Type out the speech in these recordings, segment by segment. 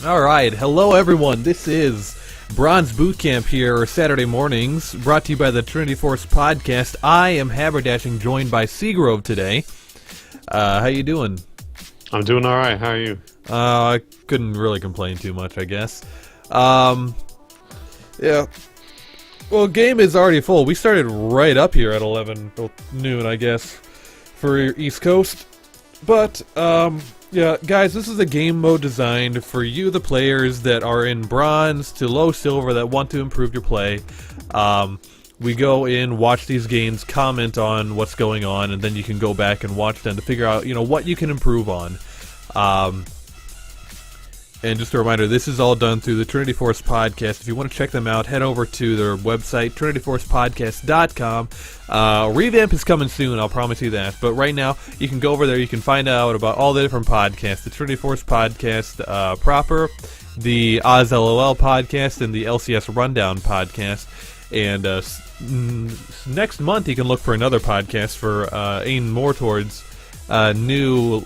All right, hello everyone. This is Bronze Bootcamp here, Saturday mornings, brought to you by the Trinity Force podcast. I am Haberdashing, joined by Seagrove today. How you doing? I'm doing all right. How are you? I couldn't really complain too much, I guess. Yeah. Well, game is already full. We started right up here at 11 noon, I guess, for East Coast. But, yeah, guys, this is a game mode designed for you, the players that are in bronze to low silver that want to improve your play. We go in, watch these games, comment on what's going on, and then you can go back and watch them to figure out, what you can improve on. And just a reminder, this is all done through the Trinity Force podcast. If you want to check them out, head over to their website, trinityforcepodcast.com. Revamp is coming soon, I'll promise you that. But right now, you can go over there, you can find out about all the different podcasts. The Trinity Force podcast proper, the Oz LOL podcast, and the LCS Rundown podcast. And next month, you can look for another podcast for aim more towards new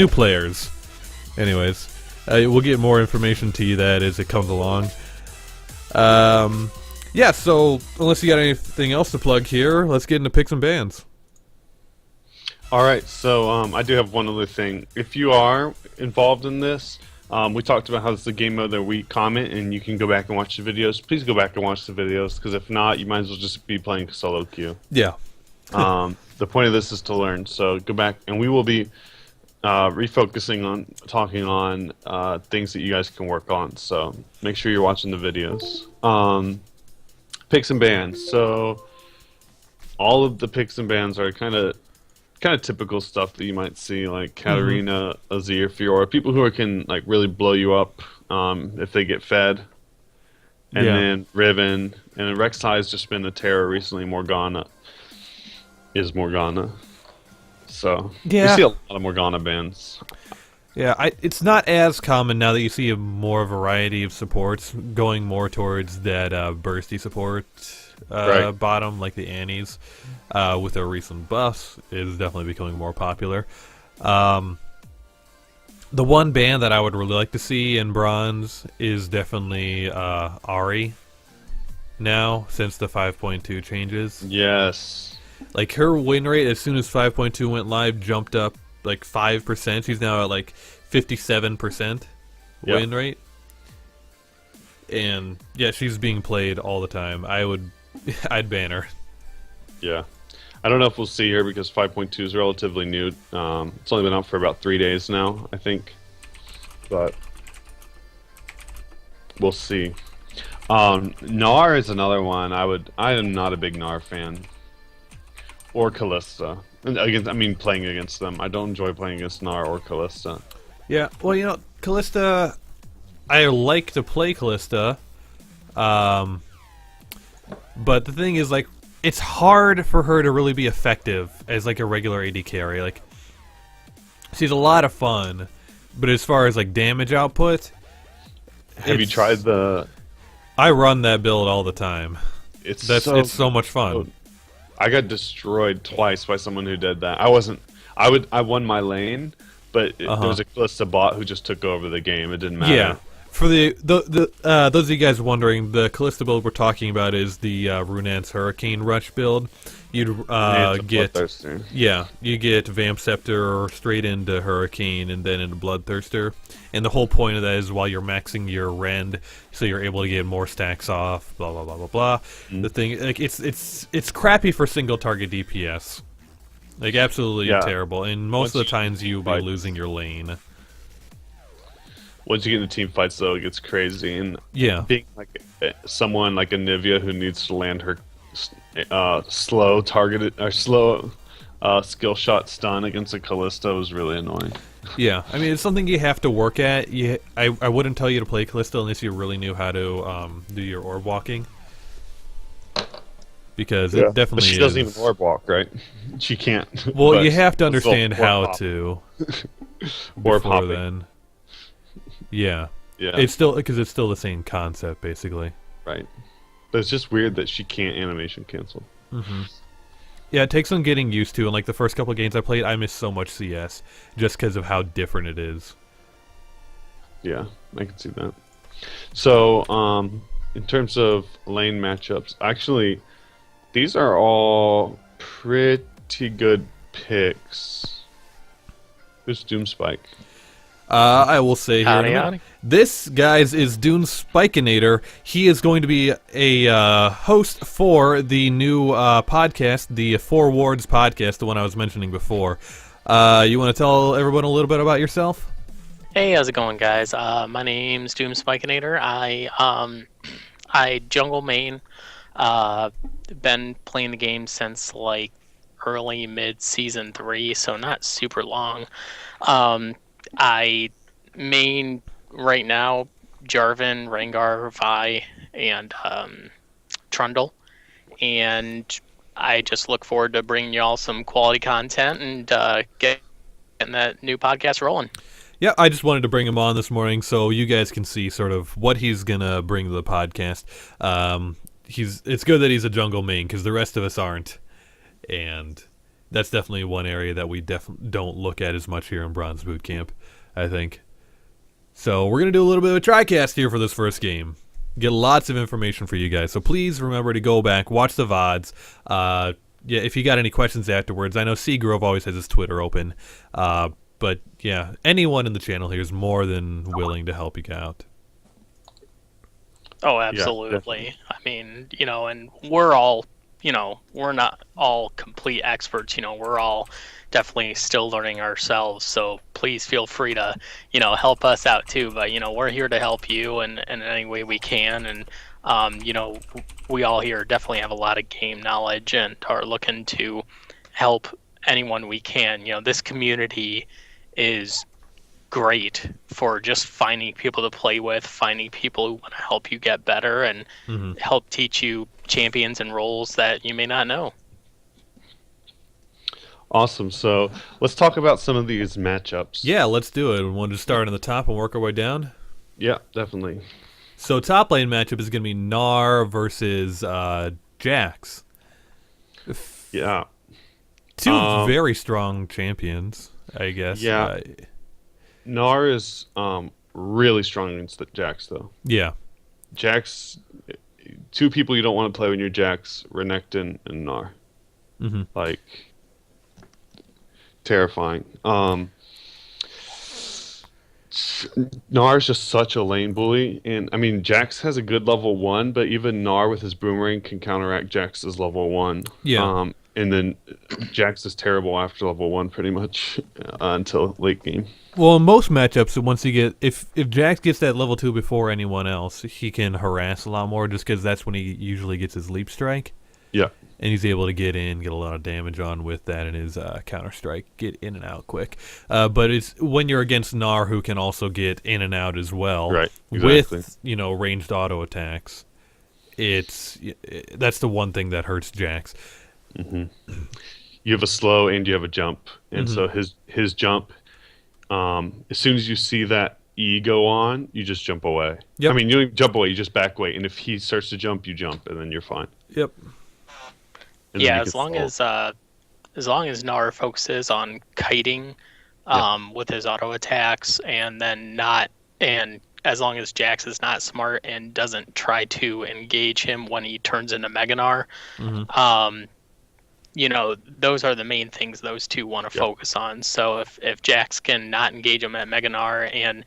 players. Anyways, we'll get more information to you that as it comes along. Yeah, so unless you got anything else to plug here, let's get into picks and bans. All right, so I do have one other thing. If you are involved in this, we talked about how it's the game mode that we comment, and you can go back and watch the videos. Please go back and watch the videos, because if not, you might as well just be playing solo queue. Yeah. The point of this is to learn, so go back, and we will be refocusing on talking on things that you guys can work on, so make sure you're watching the videos. Picks and bans. So all of the picks and bans are kind of typical stuff that you might see, like Katarina, Azir, Fiora, people who can like really blow you up if they get fed. And then Riven, and Rek'Sai has just been a terror recently. Morgana is Morgana. So we see a lot of Morgana bans. Yeah, it's not as common now that you see a more variety of supports going more towards that bursty support bottom, like the Annies, with their recent buffs, is definitely becoming more popular. The one ban that I would really like to see in bronze is definitely Ahri now, since the 5.2 changes. Yes. Like, her win rate, as soon as 5.2 went live, jumped up like 5%. She's now at like 57% win rate. And yeah, she's being played all the time. I'd ban her. Yeah. I don't know if we'll see her because 5.2 is relatively new. It's only been out for about 3 days now, I think. But we'll see. Gnar is another one. I am not a big Gnar fan. Or Kalista. Playing against them. I don't enjoy playing against Gnar or Kalista. Yeah, well, Kalista, I like to play Kalista, but the thing is, like, it's hard for her to really be effective as, like, a regular AD carry. Like, she's a lot of fun, but as far as, like, damage output... Have you tried the... I run that build all the time. It's so much fun. I got destroyed twice by someone who did that. I won my lane, but there was a Kalista bot who just took over the game. It didn't matter. Yeah. For those of you guys wondering, the Kalista build we're talking about is the Runaan's Hurricane Rush build. You'd get you get Vamp Scepter straight into Hurricane and then into Bloodthirster. And the whole point of that is while you're maxing your rend, so you're able to get more stacks off. Blah blah blah blah blah. The thing, like, it's crappy for single target DPS. Like, absolutely terrible. And most of the times you'll be losing your lane. Once you get into team fights, though, it gets crazy. And being like someone like a Nivea who needs to land her slow targeted or slow skill shot stun against a Kalista was really annoying. Yeah, I mean, it's something you have to work at. I wouldn't tell you to play Kalista unless you really knew how to do your orb walking. Because it definitely but she doesn't even orb walk, right? She can't. Well, you have to understand how to. Orb hopping. Then. Yeah. It's still the same concept, basically. Right. But it's just weird that she can't animation cancel. Yeah, it takes some getting used to, and like the first couple of games I played, I missed so much CS just because of how different it is. Yeah, I can see that. So, in terms of lane matchups, actually, these are all pretty good picks. Who's Doomspike? I will say here in a minute. Howdy. This, guys, is Dune Spikinator. He is going to be a host for the new podcast, the Four Wards podcast, the one I was mentioning before. You want to tell everyone a little bit about yourself? Hey, how's it going, guys? My name's Doom Spikinator. I jungle main. Been playing the game since like early mid season 3, so not super long. I main right now Jarvan, Rengar, Vi, and Trundle, and I just look forward to bringing y'all some quality content and getting that new podcast rolling. Yeah, I just wanted to bring him on this morning so you guys can see sort of what he's going to bring to the podcast. It's good that he's a jungle main because the rest of us aren't, and that's definitely one area that we don't look at as much here in Bronze Boot Camp, I think. So we're going to do a little bit of a TriCast here for this first game. Get lots of information for you guys, so please remember to go back, watch the VODs. Yeah, if you got any questions afterwards, I know Seagrove always has his Twitter open. But yeah, anyone in the channel here is more than willing to help you out. Oh, absolutely. Yeah, I mean, and we're all, we're not all complete experts. We're all definitely still learning ourselves. So please feel free to, help us out too. But, we're here to help you in any way we can. And, we all here definitely have a lot of game knowledge and are looking to help anyone we can. This community is great for just finding people to play with, finding people who want to help you get better and help teach you champions and roles that you may not know. Awesome. So let's talk about some of these matchups. Yeah, let's do it. We want to start on the top and work our way down? Yeah, definitely. So top lane matchup is going to be Gnar versus Jax. Yeah. Two very strong champions, I guess. Yeah. Gnar is really strong against the Jax, though. Yeah. Jax, two people you don't want to play when you're Jax, Renekton and Gnar. Mm-hmm. Like, terrifying. Gnar is just such a lane bully, and I mean Jax has a good level 1, but even Gnar with his boomerang can counteract Jax's level 1. Yeah. And then Jax is terrible after level 1 pretty much until late game. Well, in most matchups, once you get if Jax gets that level 2 before anyone else, he can harass a lot more just because that's when he usually gets his leap strike. Yeah. And he's able to get a lot of damage on with that and his counter strike, get in and out quick. But it's when you're against Gnar, who can also get in and out as well, right? Exactly. With ranged auto attacks. That's the one thing that hurts Jax. Mm-hmm. You have a slow and you have a jump, and so his jump. As soon as you see that E go on, you just jump away. Yep. I mean, you don't even jump away; you just back away. And if he starts to jump, you jump, and then you're fine. Yep. And yeah, as long as Gnar focuses on kiting, with his auto attacks, and as long as Jax is not smart and doesn't try to engage him when he turns into Mega Gnar, those are the main things those two want to focus on. So if Jax can not engage him at Mega Gnar and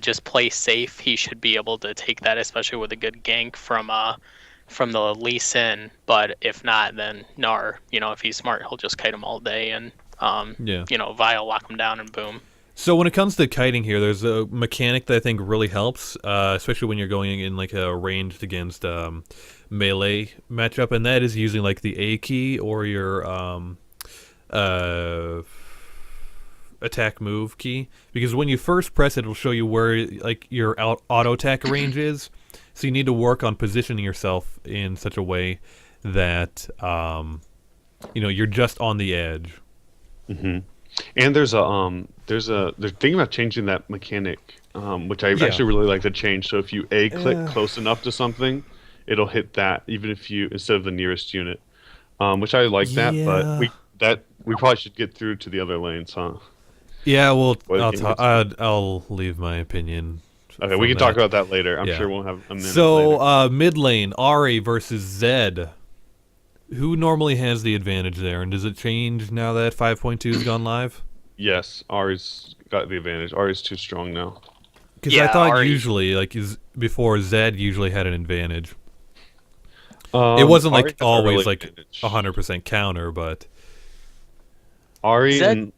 just play safe, he should be able to take that, especially with a good gank from the Lee Sin. But if not, then Gnar, if he's smart, he'll just kite him all day and Vi will lock him down and boom. So when it comes to kiting here, there's a mechanic that I think really helps, especially when you're going in like a ranged against melee matchup, and that is using like the A key or your attack move key, because when you first press it, it'll show you where like your auto attack range is. So you need to work on positioning yourself in such a way that you're just on the edge. Mm-hmm. And they're thinking about changing that mechanic, which I actually really like to change. So if you click close enough to something, it'll hit that, even if you instead of the nearest unit, which I like that. But we probably should get through to the other lanes, huh? Yeah, well, I'll leave my opinion Okay, we can talk about that later. I'm sure we'll have a minute So, mid lane, Ahri versus Zed. Who normally has the advantage there, and does it change now that 5.2 has gone live? Yes, Ahri's got the advantage. Ahri's too strong now. Because I thought usually, like before, Zed usually had an advantage. It wasn't like always like 100% counter, but Ahri Zed.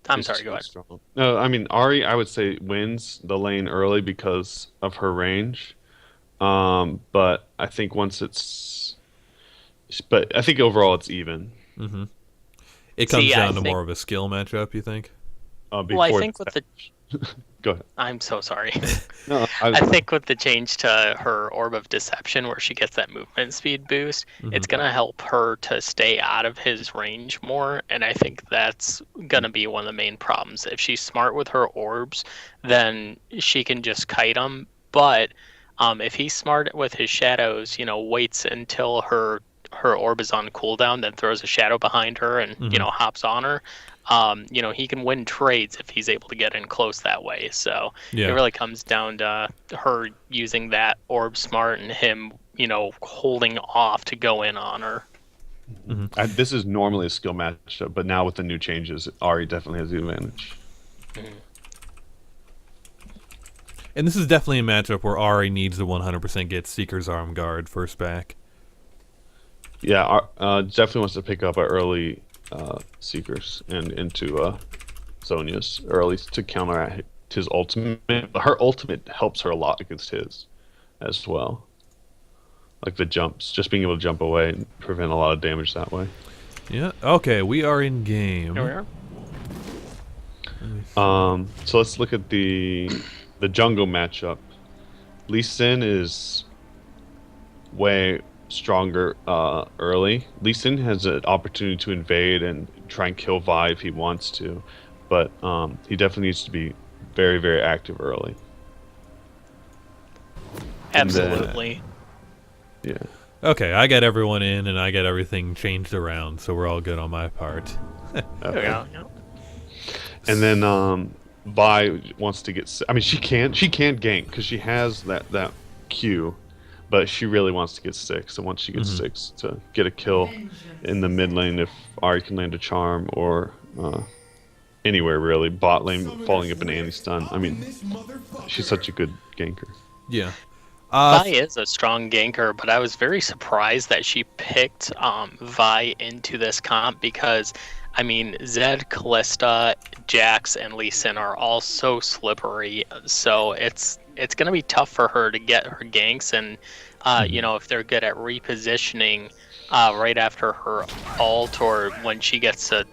I'm sorry. Go ahead. Strong. No, I mean Ahri. I would say wins the lane early because of her range. But I think I think overall it's even. Mm-hmm. It comes down to more of a skill matchup, you think? Well, I think with the Go ahead. I'm so sorry. No, I think with the change to her Orb of Deception, where she gets that movement speed boost, it's going to help her to stay out of his range more, and I think that's going to be one of the main problems. If she's smart with her orbs, then she can just kite him, but if he's smart with his shadows, waits until her orb is on cooldown, then throws a shadow behind her and, hops on her, he can win trades if he's able to get in close that way. So it really comes down to her using that orb smart and him, holding off to go in on her. Mm-hmm. This is normally a skill matchup, but now with the new changes, Ahri definitely has the advantage. Mm-hmm. And this is definitely a matchup where Ahri needs to 100% get Seeker's Arm Guard first back. Yeah, definitely wants to pick up our early Seekers and into Zhonya's early to counteract his ultimate. Her ultimate helps her a lot against his as well. Like the jumps, just being able to jump away and prevent a lot of damage that way. Yeah, okay, we are in game. Here we are. So let's look at the jungle matchup. Lee Sin is way stronger early. Lee Sin has an opportunity to invade and try and kill Vi if he wants to, but he definitely needs to be very, very active early. Absolutely. Yeah. Okay, I got everyone in and I got everything changed around, so we're all good on my part. Okay. Yeah. And then Vi wants to get. I mean, she can't gank because she has that Q. But she really wants to get 6, so once she gets 6, to get a kill in the mid lane if Ahri can land a charm, or anywhere really. Bot lane falling up an anti-stun. I mean, she's such a good ganker. Yeah. Vi is a strong ganker, but I was very surprised that she picked Vi into this comp because, I mean, Zed, Callista, Jax, and Lee Sin are all so slippery, so it's going to be tough for her to get her ganks, and if they're good at repositioning right after her ult, or when she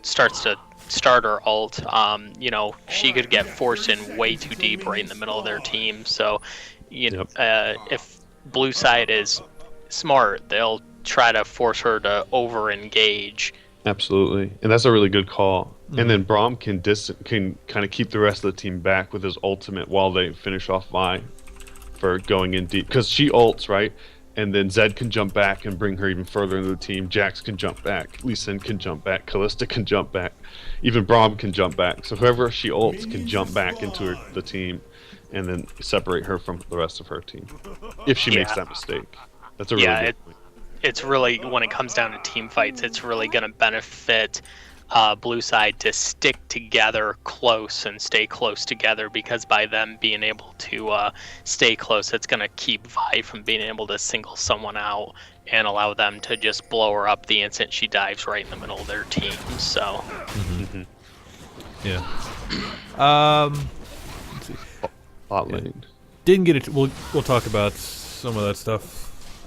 starts to start her ult, she could get forced in way too deep right in the middle of their team. So if blue side is smart, they'll try to force her to over engage. Absolutely, and that's a really good call. And then Braum can kind of keep the rest of the team back with his ultimate while they finish off Vi for going in deep, because she ults, right? And then Zed can jump back and bring her even further into the team. Jax can jump back, Lee Sin can jump back, Callista can jump back, even Braum can jump back. So whoever she ults can jump back into the team and then separate her from the rest of her team if she makes that mistake. That's a really good point. It's really, when it comes down to team fights, it's really going to benefit blue side to stick together close and stay close together, because by them being able to stay close, it's going to keep Vi from being able to single someone out and allow them to just blow her up the instant she dives right in the middle of their team. So yeah. Let's see. Bot lane. Didn't get it. We'll talk about some of that stuff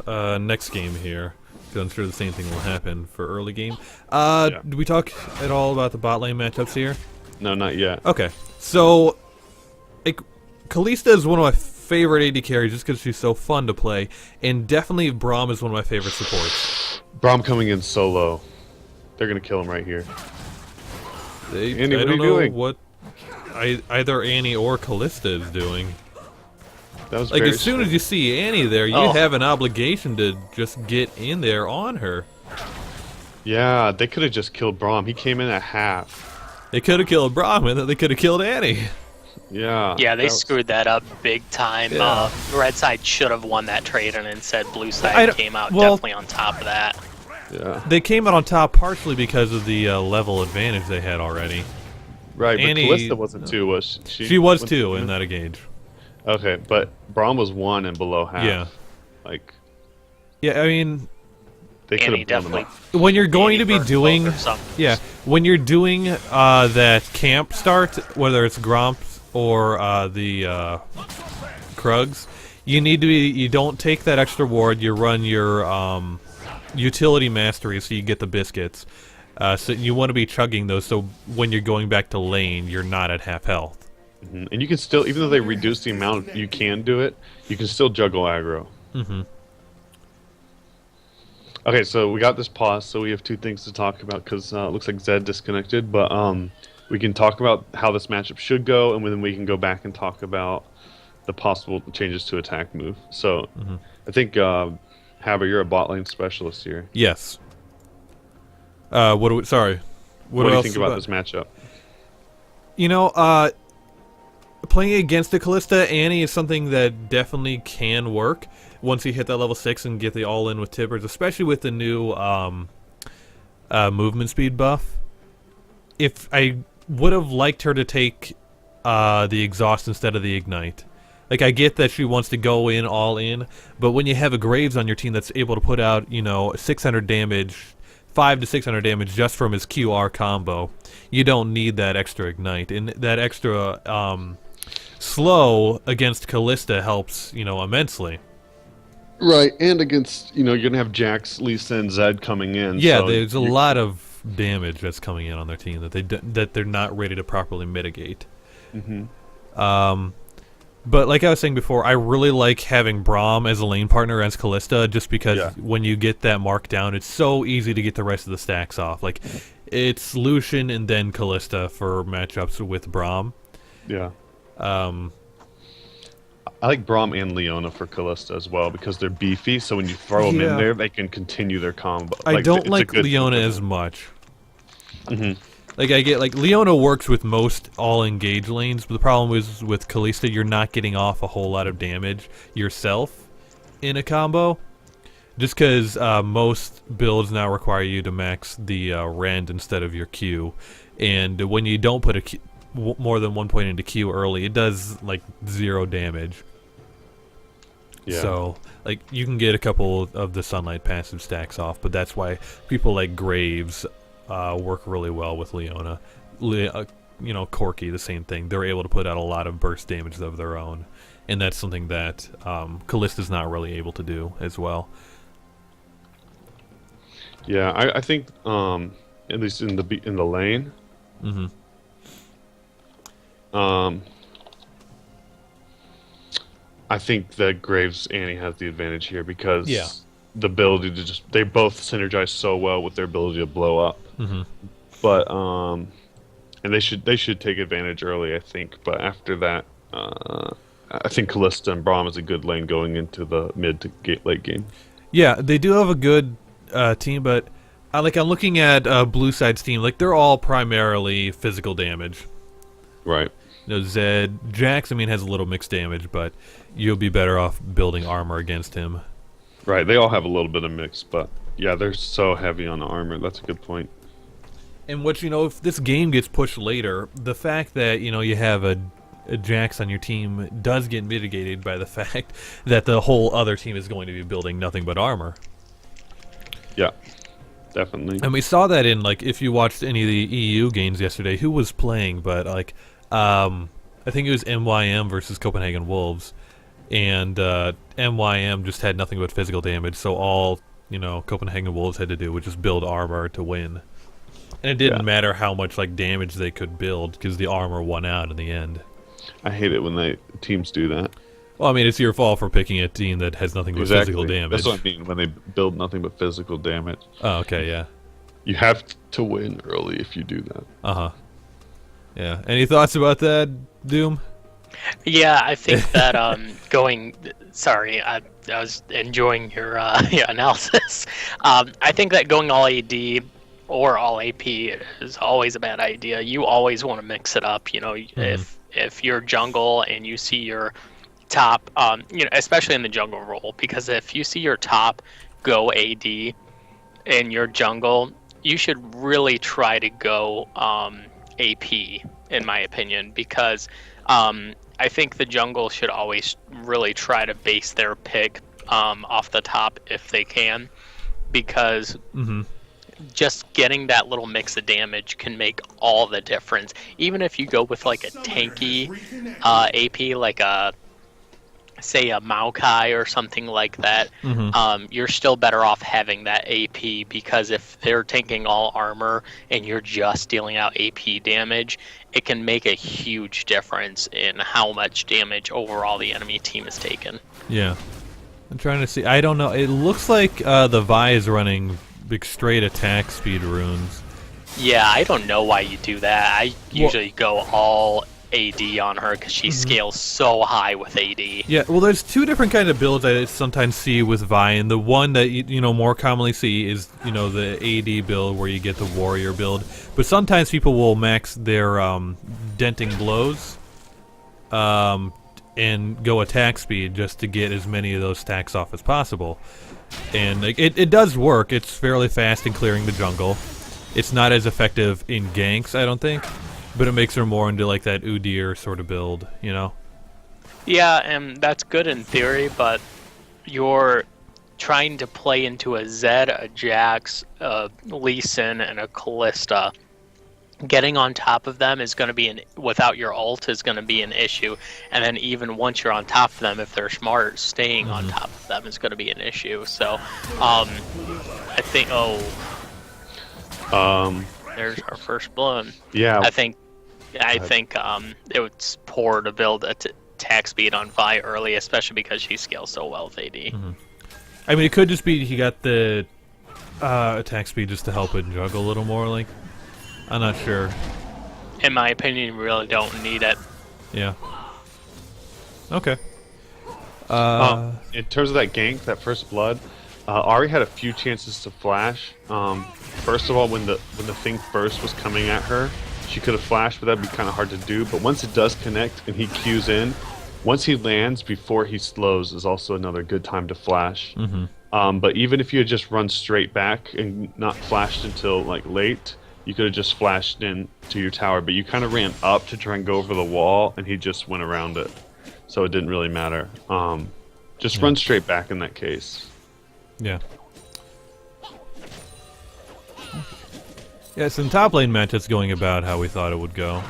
next game here. I'm sure the same thing will happen for early game. Did we talk at all about the bot lane matchups here? No, not yet. Okay, so Callista is one of my favorite AD carries just because she's so fun to play, and definitely Braum is one of my favorite supports. Braum coming in solo. They're gonna kill him right here. Annie, I don't know what either Annie or Callista is doing. That was like, as soon as you see Annie there, you have an obligation to just get in there on her. Yeah, they could have just killed Braum. He came in at half. They could have killed Braum, and then they could have killed Annie. Yeah. Yeah, they screwed that up big time. Yeah. Red side should have won that trade, and instead blue side came out definitely on top of that. Yeah. They came out on top partially because of the level advantage they had already. Right, but Annie, Callista wasn't 2, was she? She was 2 in that gauge. Okay, but Braum was 1 and below half. Yeah. Like, yeah, I mean, they could have definitely. When you're going to be doing, when you're doing that camp start, whether it's Gromps or the Krugs, you need to be. You don't take that extra ward. You run your utility mastery, so you get the biscuits. So you want to be chugging those, so when you're going back to lane, you're not at half health. Mm-hmm. And you can still, even though they reduce the amount you can do it, you can still juggle aggro. Mm-hmm. Okay, so we got this pause, so we have 2 things to talk about, because it looks like Zed disconnected, but we can talk about how this matchup should go, and then we can go back and talk about the possible changes to attack move. So, I think, Haber, you're a bot lane specialist here. Yes. What do you think about this matchup? You know, playing against the Callista Annie is something that definitely can work once you hit that level 6 and get the all-in with Tippers, especially with the new movement speed buff. If I would have liked her to take the exhaust instead of the ignite. Like, I get that she wants to go in all in, but when you have a Graves on your team that's able to put out, 600 damage, 500 to 600 damage just from his QR combo, you don't need that extra ignite. And that extra slow against Callista helps, immensely. Right, and against, you're going to have Jax, Lisa, and Zed coming in. Yeah, so there's a lot of damage that's coming in on their team that they're not ready to properly mitigate. But like I was saying before, I really like having Braum as a lane partner as Callista, just because when you get that mark down, it's so easy to get the rest of the stacks off. Like, it's Lucian and then Callista for matchups with Braum. Yeah. I like Braum and Leona for Callista as well, because they're beefy, so when you throw them in there, they can continue their combo. I don't like Leona as much. Like, I get, Leona works with most all-engage lanes, but the problem is with Callista, you're not getting off a whole lot of damage yourself in a combo. Just because most builds now require you to max the rend instead of your Q. And when you don't put more than 1 point into Q early, it does, 0 damage. Yeah. So, you can get a couple of the Sunlight passive stacks off, but that's why people like Graves work really well with Leona. Corki, the same thing. They're able to put out a lot of burst damage of their own, and that's something that Callista's not really able to do as well. Yeah, I think at least in the lane. I think that Graves Annie has the advantage here because the ability to they both synergize so well with their ability to blow up. But and they should take advantage early, I think. But after that, I think Callista and Braum is a good lane going into the mid to late game. Yeah, they do have a good team, but I'm looking at Blue Side's team. They're all primarily physical damage. Right. Zed, Jax, has a little mixed damage, but you'll be better off building armor against him. Right, they all have a little bit of mix, but yeah, they're so heavy on the armor. That's a good point. And if this game gets pushed later, the fact that, you have a Jax on your team does get mitigated by the fact that the whole other team is going to be building nothing but armor. Yeah, definitely. And we saw that in, if you watched any of the EU games yesterday, who was playing, but, I think it was MYM versus Copenhagen Wolves, and MYM just had nothing but physical damage, so all, Copenhagen Wolves had to do was just build armor to win. And it didn't matter how much, damage they could build, because the armor won out in the end. I hate it when teams do that. Well, it's your fault for picking a team that has nothing but physical damage. That's what I mean, when they build nothing but physical damage. Oh, okay, yeah. You have to win early if you do that. Uh-huh. Yeah. Any thoughts about that, Doom? Yeah, I think that sorry, I was enjoying your analysis. I think that going all AD or all AP is always a bad idea. You always want to mix it up. If if you're jungle and you see your top, especially in the jungle role, because if you see your top go AD in your jungle, you should really try to go AP, in my opinion, because I think the jungle should always really try to base their pick off the top if they can, because just getting that little mix of damage can make all the difference. Even if you go with like a tanky AP, like say a Maokai or something like that, you're still better off having that AP, because if they're tanking all armor and you're just dealing out AP damage, it can make a huge difference in how much damage overall the enemy team is taken. Yeah. I'm trying to see. I don't know. It looks like the Vi is running big straight attack speed runes. Yeah, I don't know why you do that. I usually go all AD on her because she scales so high with AD. Yeah, well, there's two different kind of builds I sometimes see with Vi, and the one that you know more commonly see is the AD build where you get the warrior build. But sometimes people will max their denting blows and go attack speed just to get as many of those stacks off as possible. And it does work. It's fairly fast in clearing the jungle. It's not as effective in ganks, I don't think, but it makes her more into like that Udyr sort of build, Yeah, and that's good in theory, but you're trying to play into a Zed, a Jax, a Lee Sin, and a Callista. Getting on top of them is going to be without your ult is going to be an issue, and then even once you're on top of them, if they're smart, staying on top of them is going to be an issue. So, I think there's our first blown. Yeah, I think it was poor to build attack speed on Vi early, especially because she scales so well with AD. I mean, it could just be he got the attack speed just to help it juggle a little more, like. I'm not sure. In my opinion, you really don't need it. Yeah. Okay. In terms of that gank, that first blood, Ahri had a few chances to flash. First of all, when the thing first was coming at her, she could have flashed, but that'd be kind of hard to do. But once it does connect and he cues in, once he lands before he slows is also another good time to flash. But even if you had just run straight back and not flashed until like late, you could have just flashed in to your tower, but you kind of ran up to try and go over the wall, and he just went around it. So it didn't really matter. Just run straight back in that case. Yeah. Yeah, so in top lane match, it's going about how we thought it would go.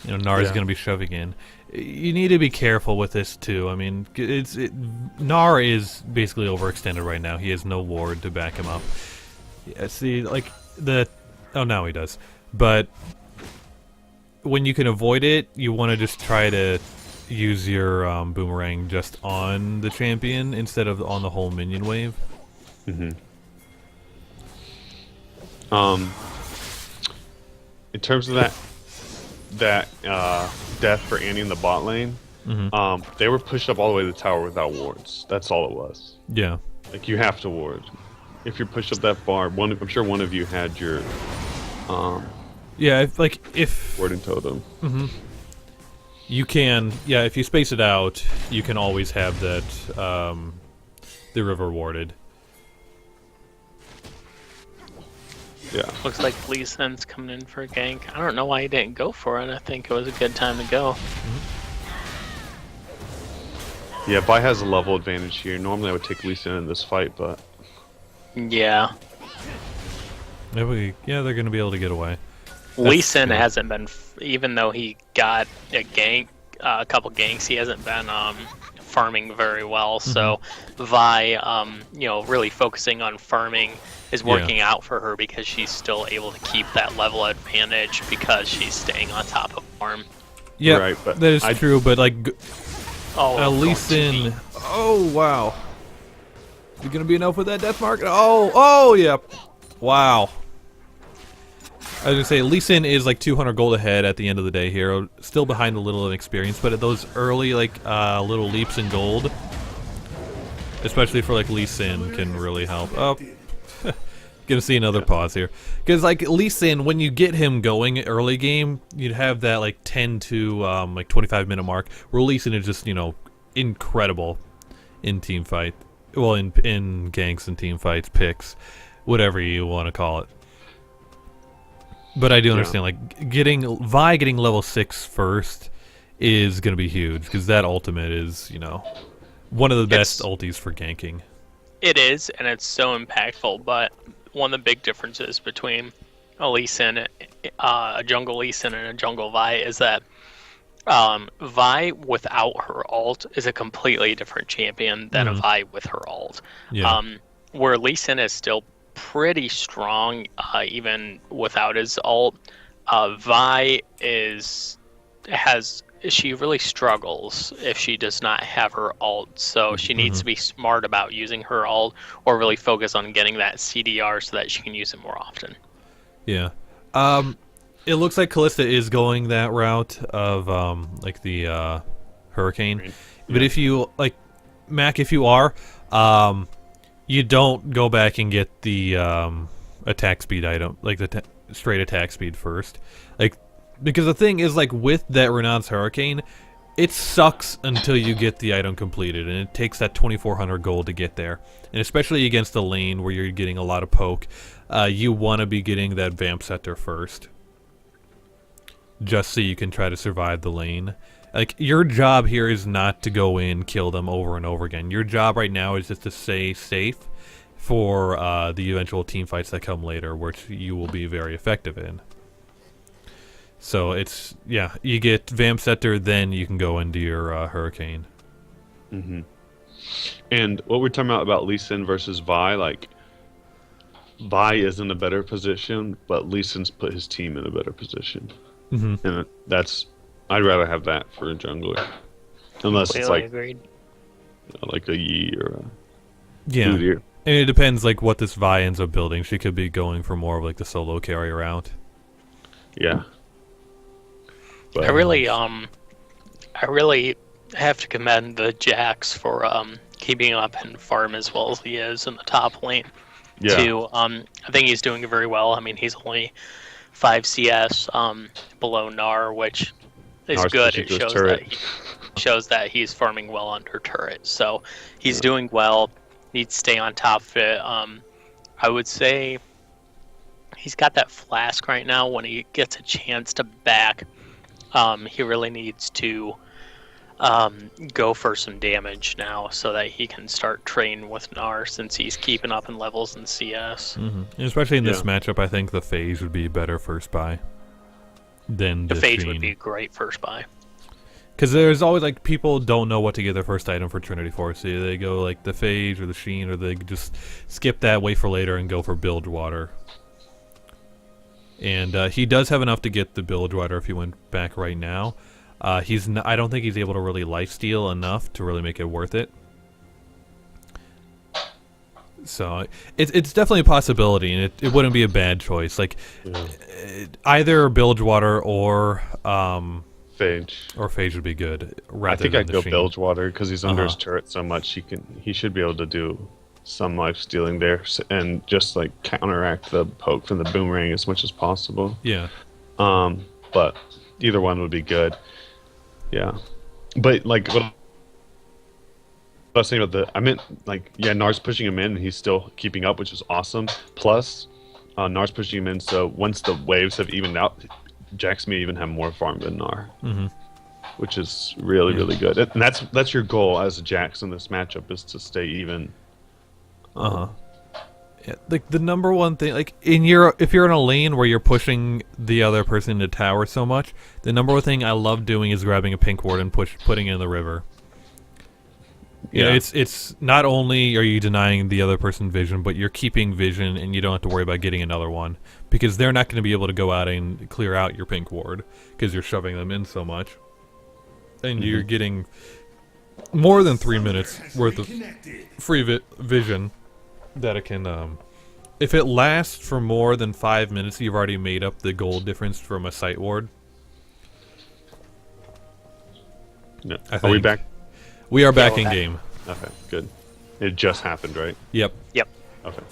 Gnar's going to be shoving in. You need to be careful with this, too. I mean, Gnar is basically overextended right now. He has no ward to back him up. Yeah, see, like, oh, now he does. But when you can avoid it, you want to just try to use your boomerang just on the champion instead of on the whole minion wave. In terms of that death for Annie in the bot lane, they were pushed up all the way to the tower without wards. That's all it was. Yeah. Like, you have to ward. If you're pushed up that far, I'm sure one of you had your if warding totem. You can, if you space it out, you can always have that the river warded. Yeah. Looks like Lee Sin's coming in for a gank. I don't know why he didn't go for it. I think it was a good time to go. Yeah, Vi has a level advantage here. Normally I would take Lee Sin in this fight, but yeah. Maybe, they're going to be able to get away. Lee Sin hasn't been, even though he got a gank, a couple ganks, he hasn't been farming very well. So Vi, really focusing on farming is working out for her because she's still able to keep that level advantage because she's staying on top of farm. Yeah, right, but that is true. But like, Lee Sin. Oh wow. You gonna be enough with that death mark? Oh, yeah. Wow. I was gonna say, Lee Sin is like 200 gold ahead at the end of the day here. Still behind a little inexperience, but at those early little leaps in gold, especially for like Lee Sin, can really help. Oh, Gonna see another pause here. Because, like, Lee Sin, when you get him going early game, you'd have that, like, 10 to, 25-minute mark, where Lee Sin is just, incredible in team fight. Well, in ganks and team fights, picks, whatever you want to call it. But I do understand, like, getting level 6 first is going to be huge, because that ultimate is, one of the best ultis for ganking. It is, and it's so impactful, but one of the big differences between a Lee Sin, a jungle Lee Sin and a jungle Vi is that Vi without her ult is a completely different champion than a Vi with her ult. Yeah. Where Lee Sin is still pretty strong, even without his ult. Vi she really struggles if she does not have her ult, so she needs to be smart about using her ult, or really focus on getting that CDR so that she can use it more often. Yeah. It looks like Kalista is going that route of like the Hurricane. Yeah. But if you Mac, if you are, you don't go back and get the attack speed item, like the straight attack speed first. Because the thing is, with that Renan's Hurricane, it sucks until you get the item completed, and it takes that 2,400 gold to get there. And especially against the lane where you're getting a lot of poke, you want to be getting that Vamp Scepter first, just so you can try to survive the lane. Your job here is not to go in, kill them over and over again. Your job right now is just to stay safe for the eventual team fights that come later, which you will be very effective in. So it's, you get Vamp Scepter, then you can go into your Hurricane. And what we're talking about Lee Sin versus Vi, Vi is in a better position, but Lee Sin's put his team in a better position. And I'd rather have that for a jungler. Unless it's agreed. Like a Yi or a Udyr. And it depends what this Vi ends up building. She could be going for more of the solo carry route. Yeah. But, I really have to commend the Jax for keeping up and farm as well as he is in the top lane. Yeah. I think he's doing very well. I mean, he's only 5 CS below Gnar, which is Gnar's good. It shows that he's farming well under turret. So he's doing well. Needs to stay on top of it. I would say he's got that flask right now. When he gets a chance to back, he really needs to go for some damage now so that he can start training with Gnar, since he's keeping up in levels in CS. And especially in this matchup, I think the Phage would be better first buy than the Phage would be great first buy. Because there's always people don't know what to get their first item for Trinity for, so they go the Phage or the Sheen, or they just skip that, wait for later, and go for Bilgewater. And he does have enough to get the Bilgewater if he went back right now. I don't think he's able to really lifesteal enough to really make it worth it. So it's definitely a possibility, and it wouldn't be a bad choice. Either Bilgewater or Phage. Or Phage would be good. I think I'd go Bilgewater because he's under his turret so much. He should be able to do some life stealing there and just counteract the poke from the boomerang as much as possible. Yeah. But either one would be good. Yeah. But what I was saying about Gnar's pushing him in and he's still keeping up, which is awesome. Plus, Gnar's pushing him in, so once the waves have evened out, Jax may even have more farm than Gnar. Which is really, really good. And that's your goal as a Jax in this matchup, is to stay even. Yeah, the number one thing, if you're in a lane where you're pushing the other person into tower so much, the number one thing I love doing is grabbing a pink ward and putting it in the river. It's not only are you denying the other person vision, but you're keeping vision, and you don't have to worry about getting another one, because they're not going to be able to go out and clear out your pink ward because you're shoving them in so much, and you're getting more than 3 minutes worth of free vision. That it can, if it lasts for more than 5 minutes, you've already made up the gold difference from a sight ward. No. Are we back? We are back in game. Okay, good. It just happened, right? Yep. Yep. Okay.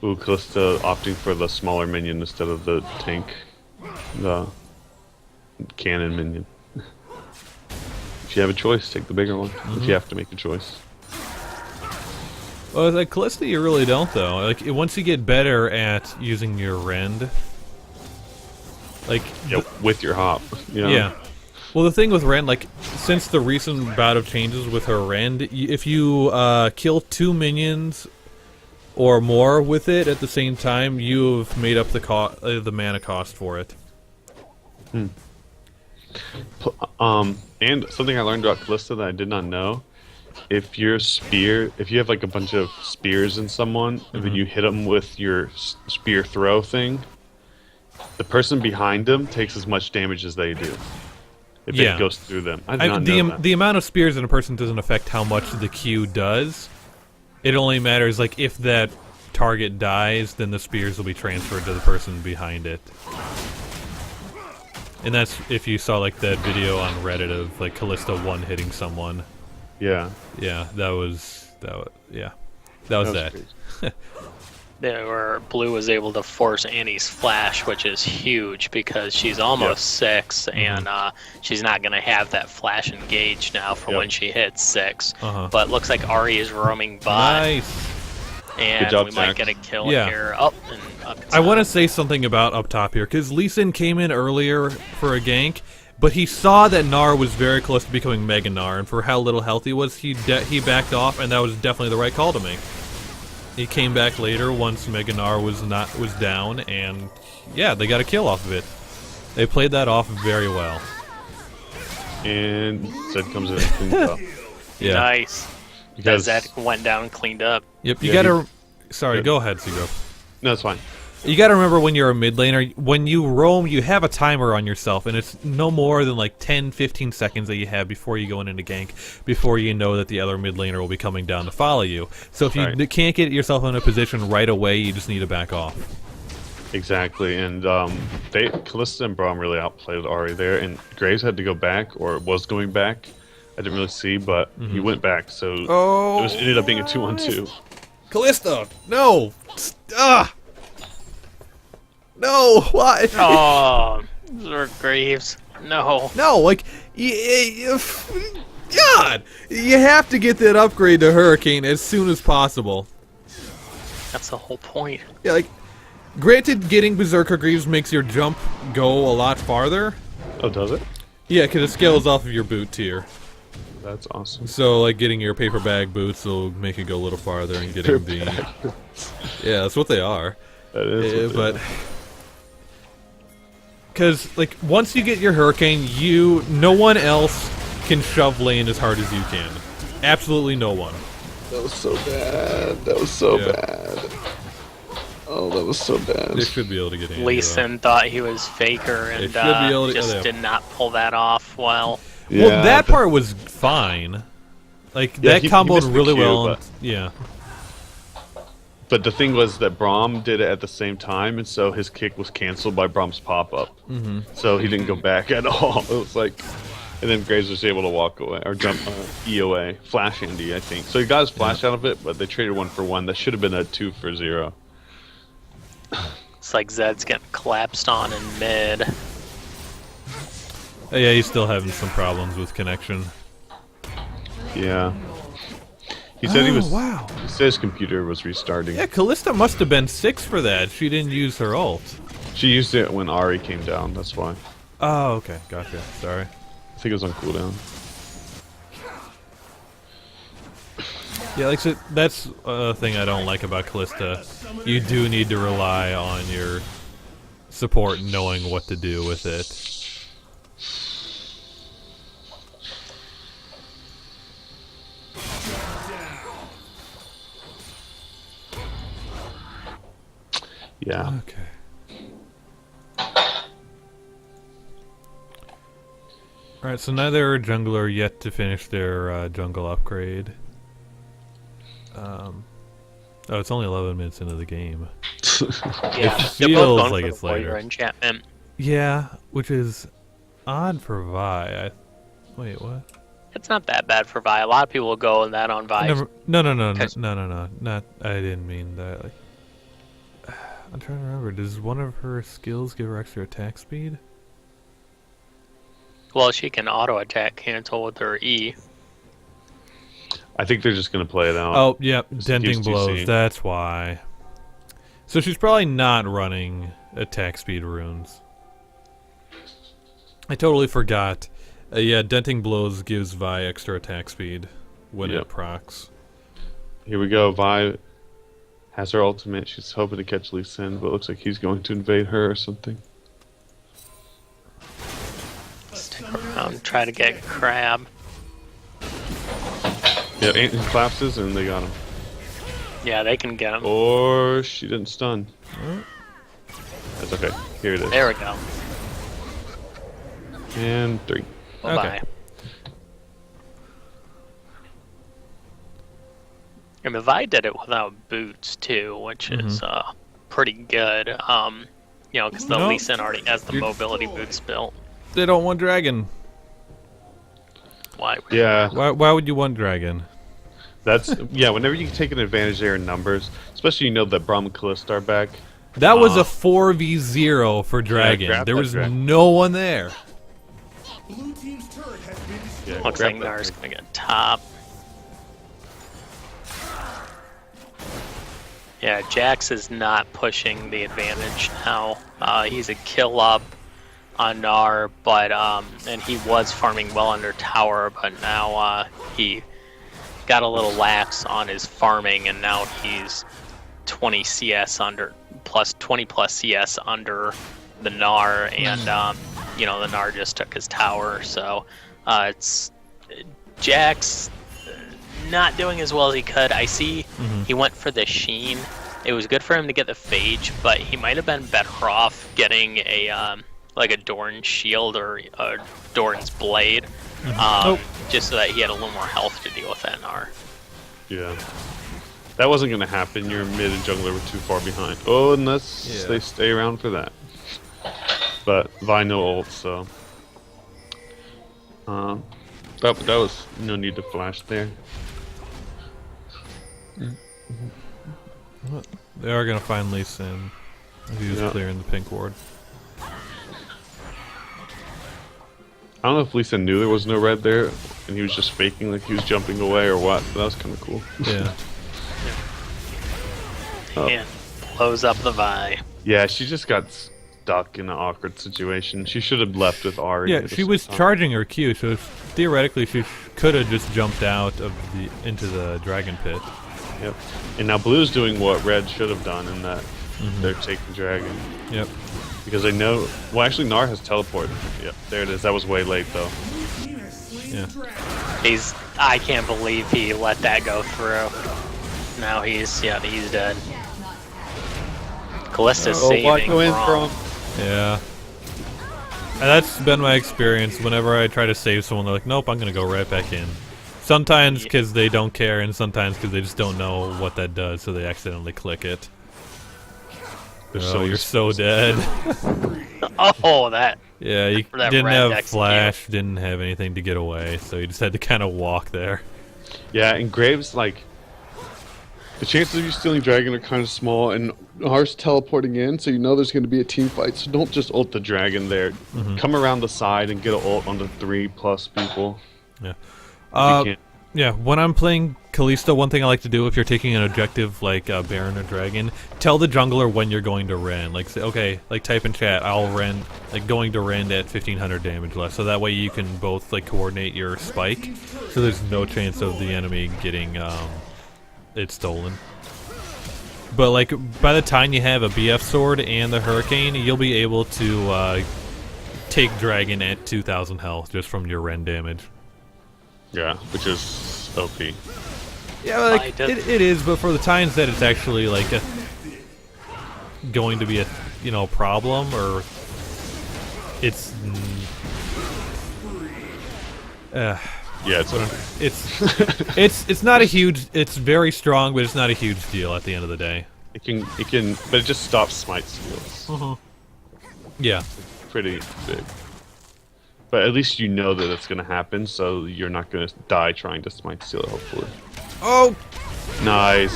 Ooh, Callista opting for the smaller minion instead of the tank, the cannon minion. If you have a choice, take the bigger one. If you have to make a choice. Well, like Callista, you really don't though. Like once you get better at using your rend, like with your hop. Yeah. Well, the thing with rend, like since the recent bout of changes with her rend, if you kill 2 minions or more with it at the same time, you've made up the mana cost for it. And something I learned about Callista that I did not know: if you have like a bunch of spears in someone, and then you hit them with your spear throw thing, the person behind them takes as much damage as they do. If it goes through them. I did not know that. The amount of spears in a person doesn't affect how much the Q does. It only matters like if that target dies, then the spears will be transferred to the person behind it. And that's if you saw like that video on Reddit of like Callista one-hitting someone. Yeah. Yeah, that was that. There where Blue was able to force Annie's flash, which is huge because she's almost 6, and she's not going to have that flash engaged now for when she hits 6. But looks like Ari is roaming by. Nice. And good job, we Zach. might get a kill here. Up and up. I want to say something about up top here, because Lee Sin came in earlier for a gank, but he saw that Gnar was very close to becoming Mega Gnar, and for how little health he was, he backed off, and that was definitely the right call to make. He came back later once Mega Gnar was down, and yeah, they got a kill off of it. They played that off very well. And Zed comes in and cleans up. Yeah. Nice. Because Zed went down and cleaned up. Yep. You gotta. Sorry, go ahead, Seagrove. No, it's fine. You gotta remember when you're a mid laner, when you roam, you have a timer on yourself, and it's no more than like 10-15 seconds that you have before you go into gank, before you know that the other mid laner will be coming down to follow you. So if you can't get yourself in a position right away, you just need to back off. Exactly, and Callista and Braum really outplayed Ari there, and Graves had to go back, or was going back. I didn't really see, but he went back, so it ended up being a 2-on-2. Callista, no! No, why? Oh, Lord Graves. No. No, like, God! You have to get that upgrade to Hurricane as soon as possible. That's the whole point. Yeah, like, granted, getting Berserker Greaves makes your jump go a lot farther. Oh, does it? Yeah, because it scales off of your boot tier. That's awesome. So, like, getting your paper bag boots will make it go a little farther, and getting the... Yeah, that's what they are. That is what they are. Because, like, once you get your Hurricane, no one else can shove lane as hard as you can. Absolutely no one. That was so bad. That was so bad. Oh, that was so bad. They should be able to get in. Lee Sin thought he was Faker and just did not pull that off well. Yeah, well, that part was fine. Like, that comboed really well. Yeah. But the thing was that Braum did it at the same time, and so his kick was canceled by Braum's pop-up. So he didn't go back at all. It was like... And then Graves was able to walk away, or jump EOA. Flash Andy, I think. So he got his flash out of it, but they traded 1 for 1. That should have been a 2 for 0. It's like Zed's getting collapsed on in mid. Yeah, he's still having some problems with connection. Yeah. He said wow. He said his computer was restarting. Yeah, Callista must have been 6 for that. She didn't use her ult. She used it when Ari came down, that's why. Oh, okay. Gotcha. Sorry. I think it was on cooldown. Yeah, like so that's a thing I don't like about Callista. You do need to rely on your support knowing what to do with it. Yeah. Okay. Alright, so neither jungler yet to finish their jungle upgrade. Oh, it's only 11 minutes into the game. Yeah, it feels like it's later. Enchantment. Yeah, which is odd for Vi. Wait, what? It's not that bad for Vi. A lot of people go that on Vi. No. Not. I didn't mean that. Like, I'm trying to remember. Does one of her skills give her extra attack speed? Well, she can auto attack cancel with her E. I think they're just going to play it out. Oh, yep. Denting blows. That's why. So she's probably not running attack speed runes. I totally forgot. Yeah, denting blows gives Vi extra attack speed when it procs. Here we go. Vi has her ultimate. She's hoping to catch Lee Sin, but it looks like he's going to invade her or something. Stick around, try to get Crab. Yeah, Anthony collapses and they got him. Yeah, they can get him. Or she didn't stun. That's okay. Here it is. There we go. And 3. Bye-bye. Okay. And Vi did it without boots too, which is pretty good. You know, because the Lee Sin already has the mobility boots built. They don't want dragon. Why? Why would you want dragon? That's whenever you take an advantage there in numbers, especially you know that Braum and Callista are back. That was a 4v0 for dragon. There was no one there. Blue team's turret has been destroyed. Looks like Nar's gonna get top. Yeah, Jax is not pushing the advantage now. He's a kill up on Nar, but and he was farming well under tower, but now he got a little lax on his farming, and now he's 20 CS under, plus 20 plus CS under the Nar, and you know, the Nar just took his tower, so it's Jax not doing as well as he could. I see he went for the Sheen. It was good for him to get the Phage, but he might have been better off getting a like a Doran's shield or a Doran's blade, just so that he had a little more health to deal with that Gnar. Yeah. That wasn't going to happen. Your mid and jungler were too far behind. Oh, unless they stay around for that. But Vi no ult, so... that was no need to flash there. They are going to find Lee Sin. He was clearing the pink ward. I don't know if Lisa knew there was no red there, and he was just faking like he was jumping away or what. That was kind of cool. Yeah. And blows up the Vi. Yeah, she just got stuck in an awkward situation. She should have left with Ari. Yeah, she was charging her Q, so theoretically she could have just jumped out of into the dragon pit. Yep. And now Blue's doing what Red should have done in that they're taking dragon. Yep. Because they know... Well, actually, Gnar has teleported. Yep, there it is. That was way late, though. Yeah. I can't believe he let that go through. Now he's dead. Callista's saving Braum. Yeah. And that's been my experience. Whenever I try to save someone, they're like, nope, I'm going to go right back in. Sometimes because they don't care, and sometimes because they just don't know what that does, so they accidentally click it. You're so dead. Oh, that. Yeah, you didn't have flash, didn't have anything to get away, so you just had to kind of walk there. Yeah, and Graves, like, the chances of you stealing dragon are kind of small, and Gnar's teleporting in, so you know there's going to be a team fight, so don't just ult the dragon there. Come around the side and get an ult on the 3+ people. Yeah. Yeah, when I'm playing Kalista, one thing I like to do if you're taking an objective like Baron or Dragon, tell the jungler when you're going to Rend. Like, say, okay, like type in chat, I'll Rend, like going to Rend at 1500 damage less. So that way you can both like coordinate your spike, so there's no chance of the enemy getting it stolen. But like by the time you have a BF sword and the Hurricane, you'll be able to take Dragon at 2000 health just from your Rend damage. Yeah, which is OP. Yeah, like, it is, but for the times that it's actually like going to be a problem, or it's yeah, it's not a huge. It's very strong, but it's not a huge deal at the end of the day. It can, but it just stops smite steals. Yeah, pretty big. But at least you know that it's going to happen, so you're not going to die trying to smite steal it, hopefully. Oh! Nice.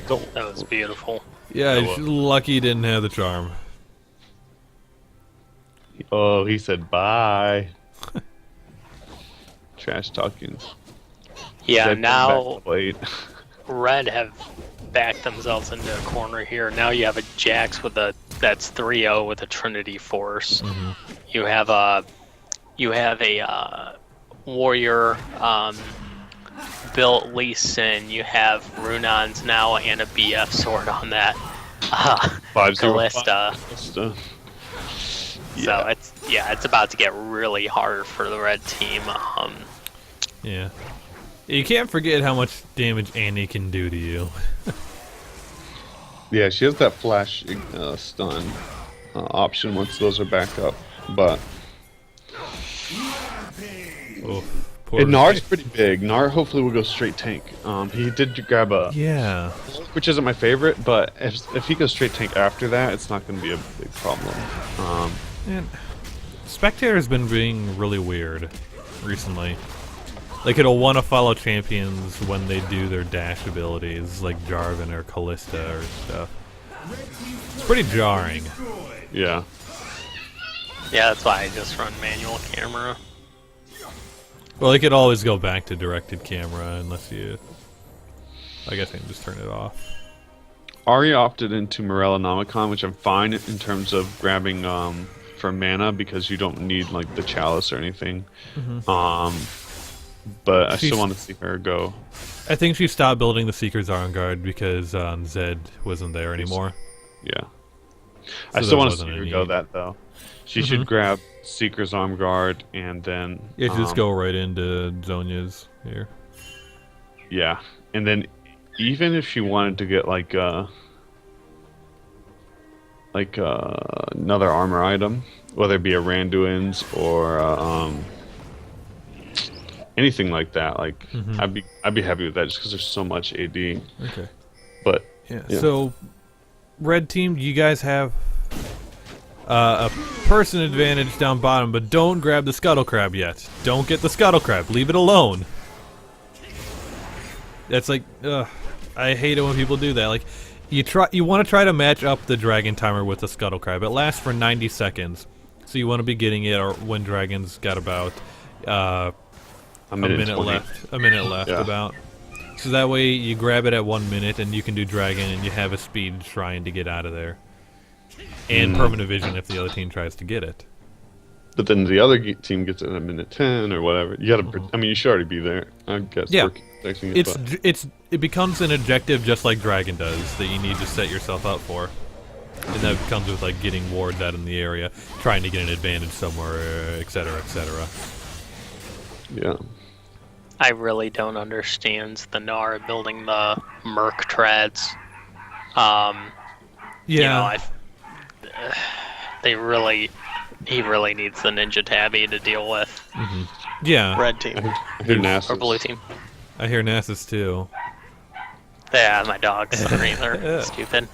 Whoa. That was beautiful. Yeah, lucky he didn't have the charm. Oh, he said bye. Trash talking. Yeah, now Red have backed themselves into a corner here. Now you have a Jax with that's 3-0 with a Trinity Force. You have a Warrior built Lee Sin. You have Runons now and a BF sword on that Callista. Yeah. So it's about to get really hard for the red team. Yeah. You can't forget how much damage Annie can do to you. Yeah, she has that flash stun option once those are back up, but and Gnar's pretty big. Gnar hopefully will go straight tank. He did grab a which isn't my favorite, but if he goes straight tank after that, it's not going to be a big problem. And Spectator's been being really weird recently. Like, it'll want to follow champions when they do their dash abilities, like Jarvan or Callista or stuff. It's pretty jarring. Yeah. Yeah, that's why I just run manual camera. Well, you could always go back to directed camera unless you... I guess I can just turn it off. Ari opted into Morella Nomicon, which I'm fine in terms of grabbing for mana because you don't need like the chalice or anything. But I still want to see her go. I think she stopped building the Seeker's Arm Guard because Zed wasn't there anymore. Yeah. So I still want to see her go that, though. She should grab Seeker's Arm Guard and then... Yeah, just go right into Zonya's here. Yeah. And then even if she wanted to get like another armor item, whether it be a Randuin's or... anything like that, like I'd be happy with that just because there's so much AD. Okay. But yeah. So, red team, you guys have a person advantage down bottom, but don't grab the Scuttle Crab yet. Don't get the Scuttle Crab. Leave it alone. That's like, I hate it when people do that. Like, you want to try to match up the dragon timer with the Scuttle Crab. It lasts for 90 seconds, so you want to be getting it or when dragons got about. A minute left yeah. about. So that way you grab it at 1 minute and you can do dragon and you have a speed shrine to get out of there. And permanent vision if the other team tries to get it. But then the other team gets it in a minute 10 or whatever. You gotta, I mean, you should already be there, I guess. Yeah. It becomes an objective just like dragon does that you need to set yourself up for. And that comes with like getting wards out in the area, trying to get an advantage somewhere, etc., etc. Yeah. I really don't understand the Gnar building the Merc treads. You know, he really needs the Ninja Tabby to deal with. Yeah. Red team. I hear Nasus. Or blue team. I hear Nasus too. Yeah, my dog's they're stupid.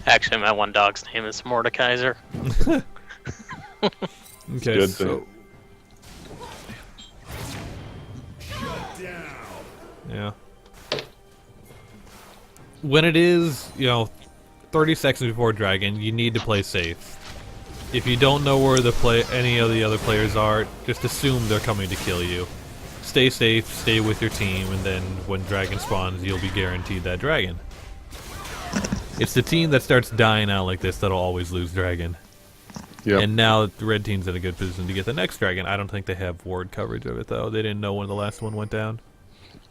Actually, my one dog's name is Mordekaiser. Okay, good so... Yeah. When it is, 30 seconds before dragon, you need to play safe. If you don't know where any of the other players are, just assume they're coming to kill you. Stay safe, stay with your team, and then when dragon spawns, you'll be guaranteed that dragon. It's the team that starts dying out like this that'll always lose dragon. Yep. And now the red team's in a good position to get the next dragon. I don't think they have ward coverage of it, though. They didn't know when the last one went down.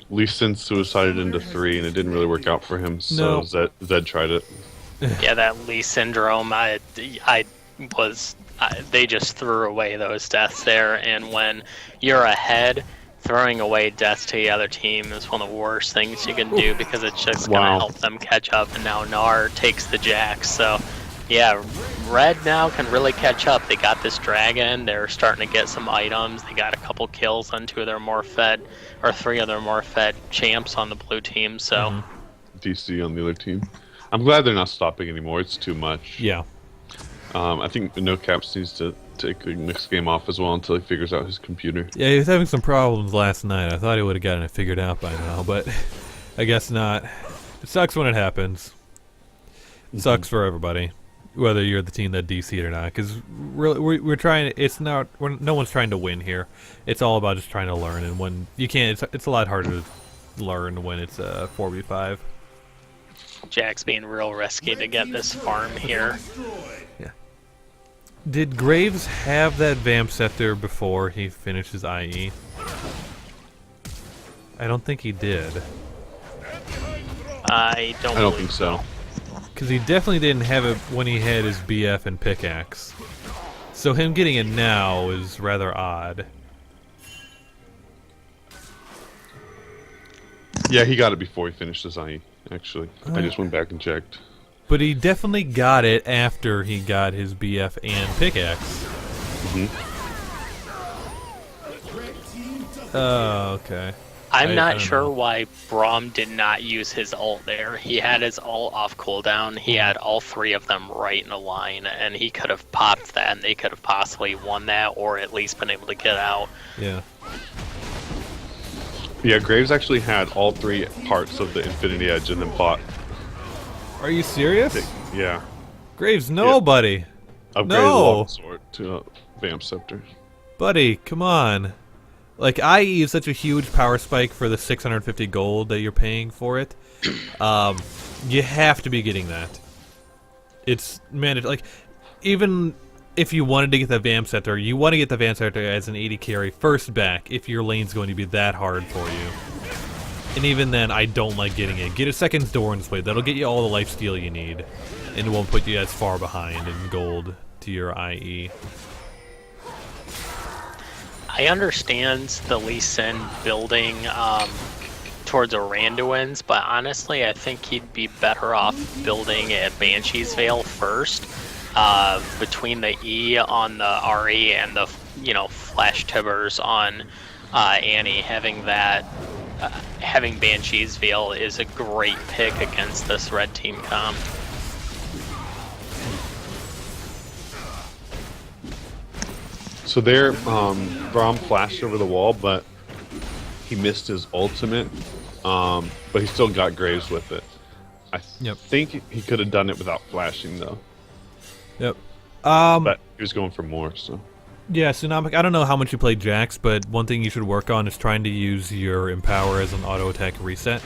Lee Sin suicided into 3, and it didn't really work out for him, so Zed tried it. Yeah, that Lee syndrome, they just threw away those deaths there, and when you're ahead, throwing away deaths to the other team is one of the worst things you can do because it's just going to help them catch up, and now Gnar takes the Jax, so yeah, red now can really catch up. They got this dragon, they're starting to get some items, they got a couple kills on 2 of their more fed, or 3 of their more fed champs on the blue team, so... DC on the other team. I'm glad they're not stopping anymore, it's too much. Yeah. I think No Caps needs to take the next game off as well until he figures out his computer. Yeah, he was having some problems last night. I thought he would have gotten it figured out by now, but I guess not. It sucks when it happens. It sucks for everybody, whether you're the team that DC'd or not. Because really, we're trying. It's not. No one's trying to win here. It's all about just trying to learn. And when you can't, it's a lot harder to learn when it's 4v5. Jack's being real risky to get this farm here. Yeah. Did Graves have that Vamp Scepter before he finished his IE? I don't think he did. I don't think so. Because he definitely didn't have it when he had his BF and pickaxe. So him getting it now is rather odd. Yeah, he got it before he finished his IE, actually. I just went back and checked. But he definitely got it after he got his BF and pickaxe. Oh, okay. I'm not sure why Braum did not use his ult there. He had his ult off cooldown. He had all three of them right in a line, and he could have popped that, and they could have possibly won that, or at least been able to get out. Yeah. Yeah, Graves actually had all three parts of the Infinity Edge and then bought. Are you serious? Yeah. Graves, no, buddy. Upgraded No. Long Sword to Vamp Scepter. Buddy, come on. Like, IE is such a huge power spike for the 650 gold that you're paying for it. You have to be getting that. It's mandatory. Like, even if you wanted to get the Vamp Scepter, you want to get the Vamp Scepter as an 80 carry first back if your lane's going to be that hard for you. And even then, I don't like getting it. Get a second door in display. That'll get you all the lifesteal you need. And it won't put you as far behind in gold to your IE. I understand the Lee Sin building towards a Randuin's, but honestly, I think he'd be better off building at Banshee's Veil first. Between the E on the RE and the Flash Tibbers on Annie, having Banshee's Veil is a great pick against this red team comp. So there, Braum flashed over the wall, but he missed his ultimate. But he still got Graves with it. I think he could have done it without flashing, though. Yep. But he was going for more, so. Yeah, Tsunamic, I don't know how much you play Jax, but one thing you should work on is trying to use your Empower as an auto-attack reset.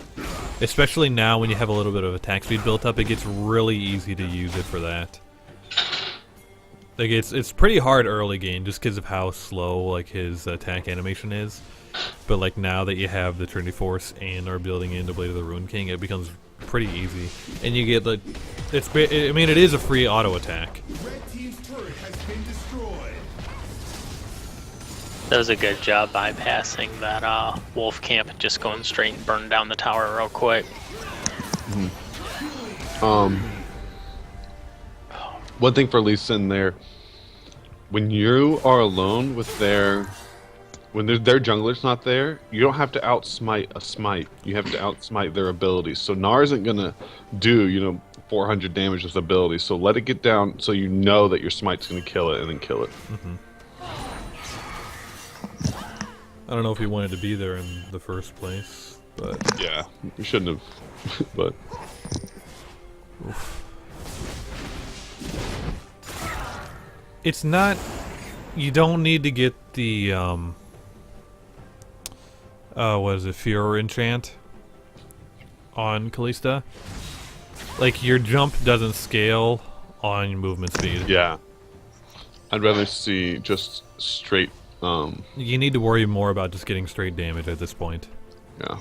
Especially now when you have a little bit of attack speed built up, it gets really easy to use it for that. Like, it's pretty hard early game just because of how slow, like, his attack animation is. But, like, now that you have the Trinity Force and are building into Blade of the Rune King, it becomes pretty easy. And you get, like, I mean, it is a free auto-attack. Red team's turret has been destroyed. That was a good job bypassing that wolf camp and just going straight and burning down the tower real quick. One thing for Lee Sin there, when you are alone with when their jungler's not there, you don't have to outsmite a smite. You have to outsmite their abilities. So Gnar isn't gonna do 400 damage with ability. So let it get down so you know that your smite's gonna kill it and then kill it. I don't know if he wanted to be there in the first place, but Yeah, you shouldn't have. But it's not. You don't need to get the what is it, Furor enchant on Kalista. Like, your jump doesn't scale on movement speed. yeah, I'd rather see just straight. You need to worry more about just getting straight damage at this point. Yeah.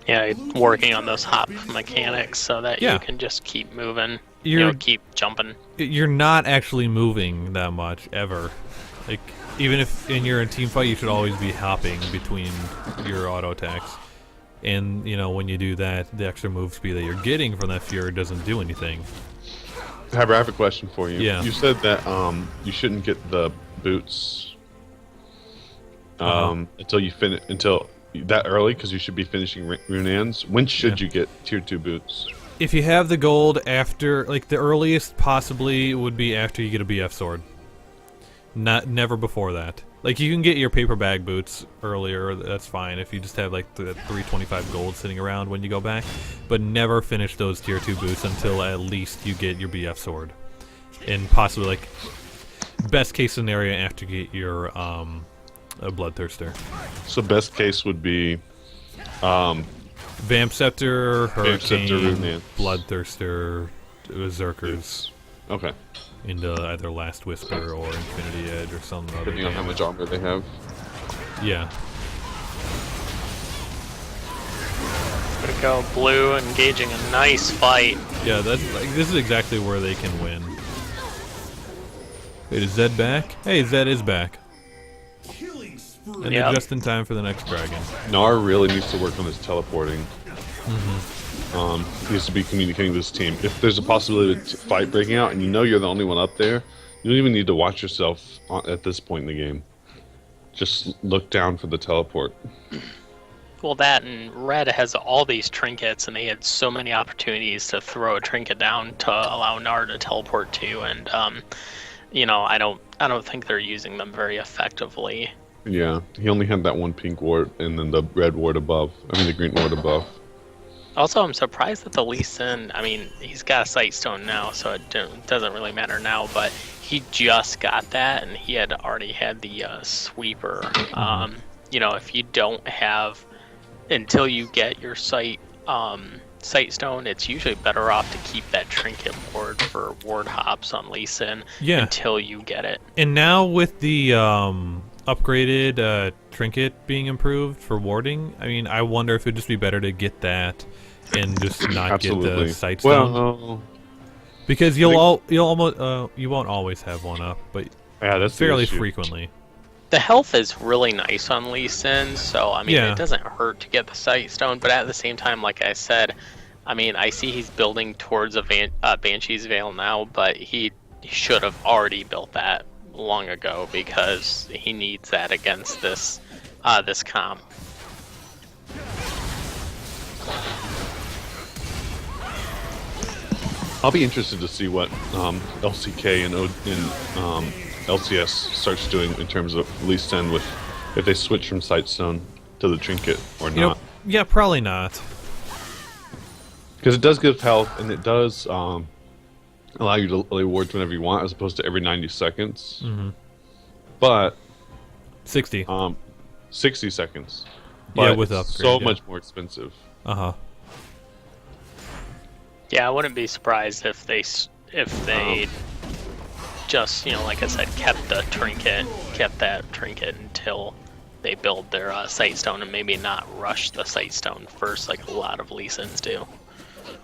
Yeah, working on those hop mechanics so that you can just keep moving. Keep jumping. You're not actually moving that much ever. Like, even if you're in a team fight, you should always be hopping between your auto attacks. And when you do that, the extra move speed that you're getting from that Fury doesn't do anything. Haber, I have a question for you. Yeah. You said that you shouldn't get the boots until that early, because you should be finishing Runeans. When should you get tier 2 boots? If you have the gold after, like, the earliest possibly would be after you get a BF sword. Never before that. Like, you can get your paper bag boots earlier, that's fine, if you just have, like, the 325 gold sitting around when you go back. But never finish those tier 2 boots until at least you get your BF sword. And possibly, like, best case scenario after you get your, a Bloodthirster. So best case would be, Vamp Scepter, Hurricane, Runance. Bloodthirster, Berserkers. Okay. Into either Last Whisper or Infinity Edge or some other. Depending on how much armor they have. Yeah. There we go, Blue engaging a nice fight. Yeah, that's like, this is exactly where they can win. Wait, is Zed back? Hey, Zed is back. Killing spree. And they're just in time for the next dragon. Nar really needs to work on his teleporting. He needs to be communicating with his team. If there's a possibility of a fight breaking out and you know you're the only one up there, you don't even need to watch yourself at this point in the game. Just look down for the teleport. Well, that and Red has all these trinkets, and they had so many opportunities to throw a trinket down to allow Nar to teleport to, and you know, I don't think they're using them very effectively. Yeah, he only had that one pink ward and then the red ward above. I mean, the green ward above. Also, I'm surprised that the Lee Sin, I mean, he's got a Sight Stone now, so it doesn't really matter now, but he just got that, and he had already had the Sweeper. You know, if you don't have, until you get your Sight Stone, it's usually better off to keep that Trinket ward for ward hops on Lee Sin until you get it. And now with the upgraded Trinket being improved for warding, I mean, I wonder if it'd just be better to get that and just not get the Sight Stone. Well, because you won't always have one up, but yeah, that's fairly frequently. The health is really nice on Lee Sin, so I mean, it doesn't hurt to get the Sight Stone, but at the same time, like I said, I mean, I see he's building towards a Banshee's Veil now, but he should have already built that long ago because he needs that against this this comp. I'll be interested to see what LCK and LCS starts doing in terms of Lee Sin with if they switch from Sightstone to the Trinket or not. Yeah, probably not. Because it does give health and it does allow you to lay wards whenever you want as opposed to every 90 seconds. But 60. 60 seconds. Yeah, But with it's upgrade, so much more expensive. Yeah, I wouldn't be surprised if they just, you know, like I said, kept that trinket until they build their Sight Stone and maybe not rush the Sight Stone first like a lot of Lee Sins do.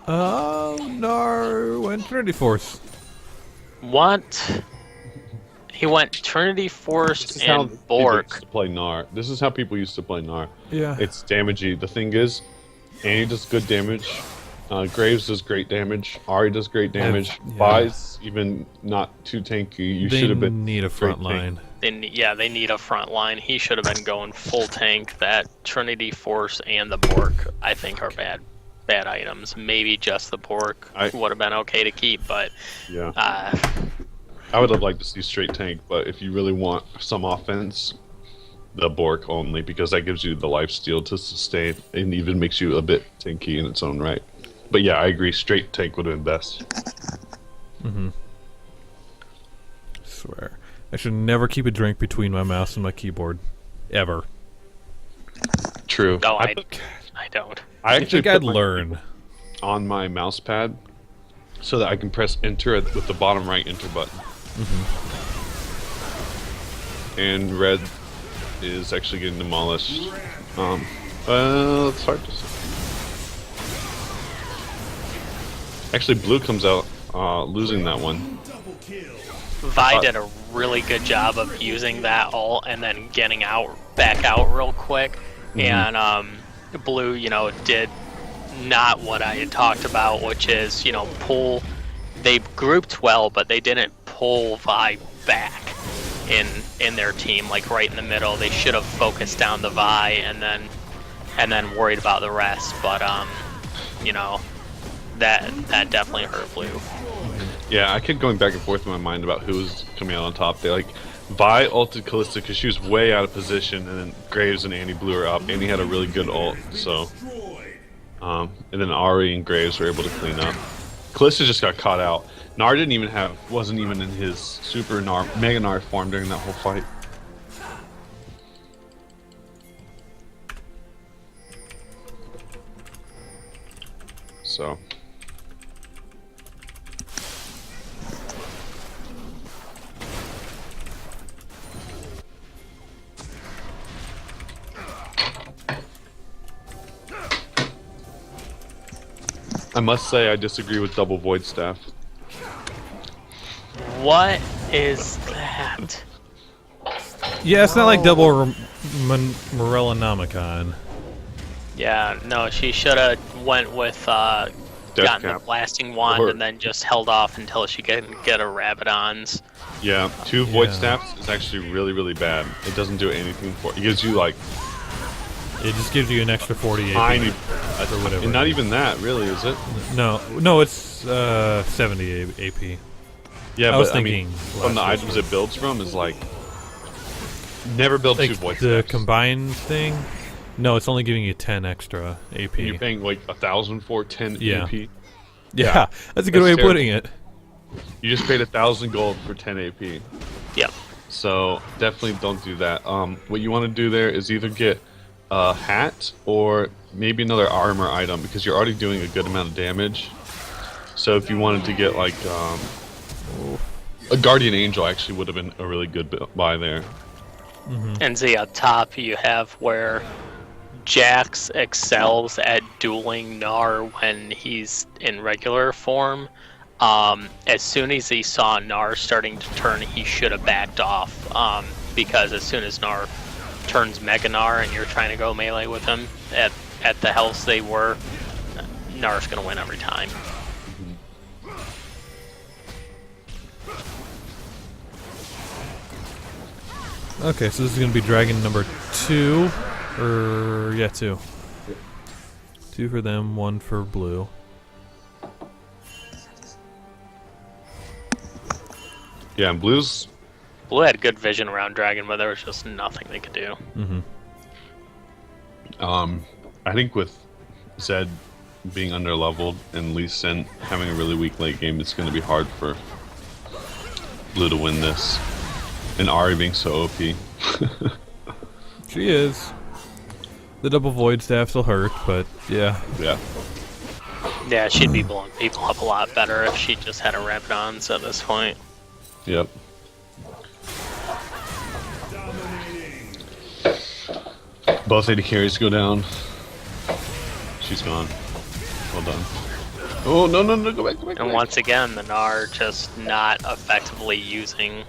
No, went Trinity Force. What? He went Trinity Force and Bork. To play Gnar. This is how people used to play Gnar. Yeah. It's damagey. The thing is, Annie does good damage. Graves does great damage. Ari does great damage. Vi's even not too tanky. You should have been. They need a front line. They need a front line. He should have been going full tank. That Trinity Force and the Bork, I think, are bad items. Maybe just the Bork would have been okay to keep, but yeah. I would have liked to see straight tank, but if you really want some offense, the Bork only, because that gives you the lifesteal to sustain and even makes you a bit tanky in its own right. But yeah, I agree. Straight tank would have been best. Swear, I should never keep a drink between my mouse and my keyboard, ever. True. No, I don't. I actually think I'd learn on my mouse pad so that I can press enter with the bottom right enter button. And red is actually getting demolished. It's hard to say. Actually, blue comes out losing that one. Vi did a really good job of using that ult and then getting back out real quick. And blue, you know, did not what I had talked about, which is, you know, pull. They grouped well, but they didn't pull Vi back in their team, like right in the middle. They should have focused down the Vi and then worried about the rest. But you know, that definitely hurt blue. Yeah, I kept going back and forth in my mind about who was coming out on top. They Vi ulted Callista because she was way out of position, and then Graves and Annie blew her up. Annie had a really good ult, so and then Ari and Graves were able to clean up. Callista just got caught out. Gnar wasn't even in his super Mega Gnar form during that whole fight. So. I must say I disagree with double void staff. What is that? Yeah, it's not like double Morellonomicon. Yeah, no, she should have went with gotten the blasting wand and then just held off until she can get her Rabadons. Yeah, 2 void staffs is actually really, really bad. It doesn't do anything for it. Gives you like it just gives you an extra 40 AP or whatever. And not even that, really, is it? No, it's 70 AP. Yeah, I was thinking from the items it builds from is like never build like 2 void the staffs. combined thing. No, it's only giving you 10 extra AP. And you're paying like 1,000 for 10 AP. Yeah, that's a good way of putting it. You just paid 1,000 gold for 10 AP. Yep. So definitely don't do that. What you want to do there is either get a hat or maybe another armor item because you're already doing a good amount of damage. So if you wanted to get like a Guardian Angel, actually would have been a really good buy there. And see, up top you have where Jax excels at dueling Gnar when he's in regular form. As soon as he saw Gnar starting to turn, he should have backed off, because as soon as Gnar turns Mega Gnar and you're trying to go melee with him at the health they were, Gnar's gonna win every time. Okay, so this is going to be dragon number 2. Yeah, 2. 2 for them, 1 for blue. Yeah, and Blue had good vision around dragon, but there was just nothing they could do. I think with Zed being underleveled and Lee Sin having a really weak late game, it's going to be hard for Blue to win this. And Ari being so OP. She is. The double void staffs will hurt, but yeah. Yeah, she'd be blowing people up a lot better if she just had a Rabadons at this point. Yep. Both AD carries go down. She's gone. Well done. Oh, no, go back. And once again, the Gnar just not effectively using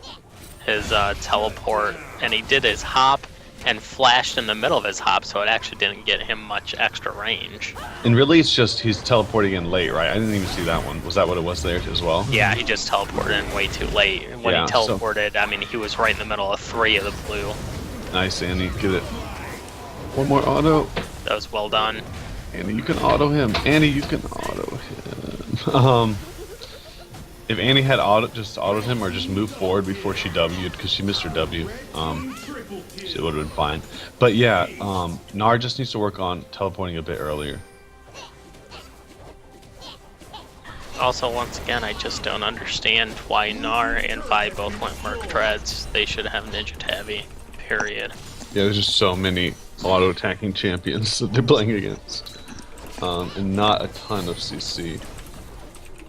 his teleport, and he did his hop and flashed in the middle of his hop, so it actually didn't get him much extra range. And really it's just he's teleporting in late, right? I didn't even see that one. Was that what it was there as well? Yeah, he just teleported in way too late. And when he teleported, I mean, he was right in the middle of 3 of the blue. Nice, Annie. Get it. One more auto. That was well done. Annie, you can auto him. Annie, you can auto him. If Annie had just autoed him or just moved forward before she W'd, because she missed her W, she would have been fine. But yeah, Gnar just needs to work on teleporting a bit earlier. Also, once again, I just don't understand why Gnar and Vi both went Merc Treads. They should have Ninja Tabby, period. Yeah, there's just so many auto-attacking champions that they're playing against. And not a ton of CC.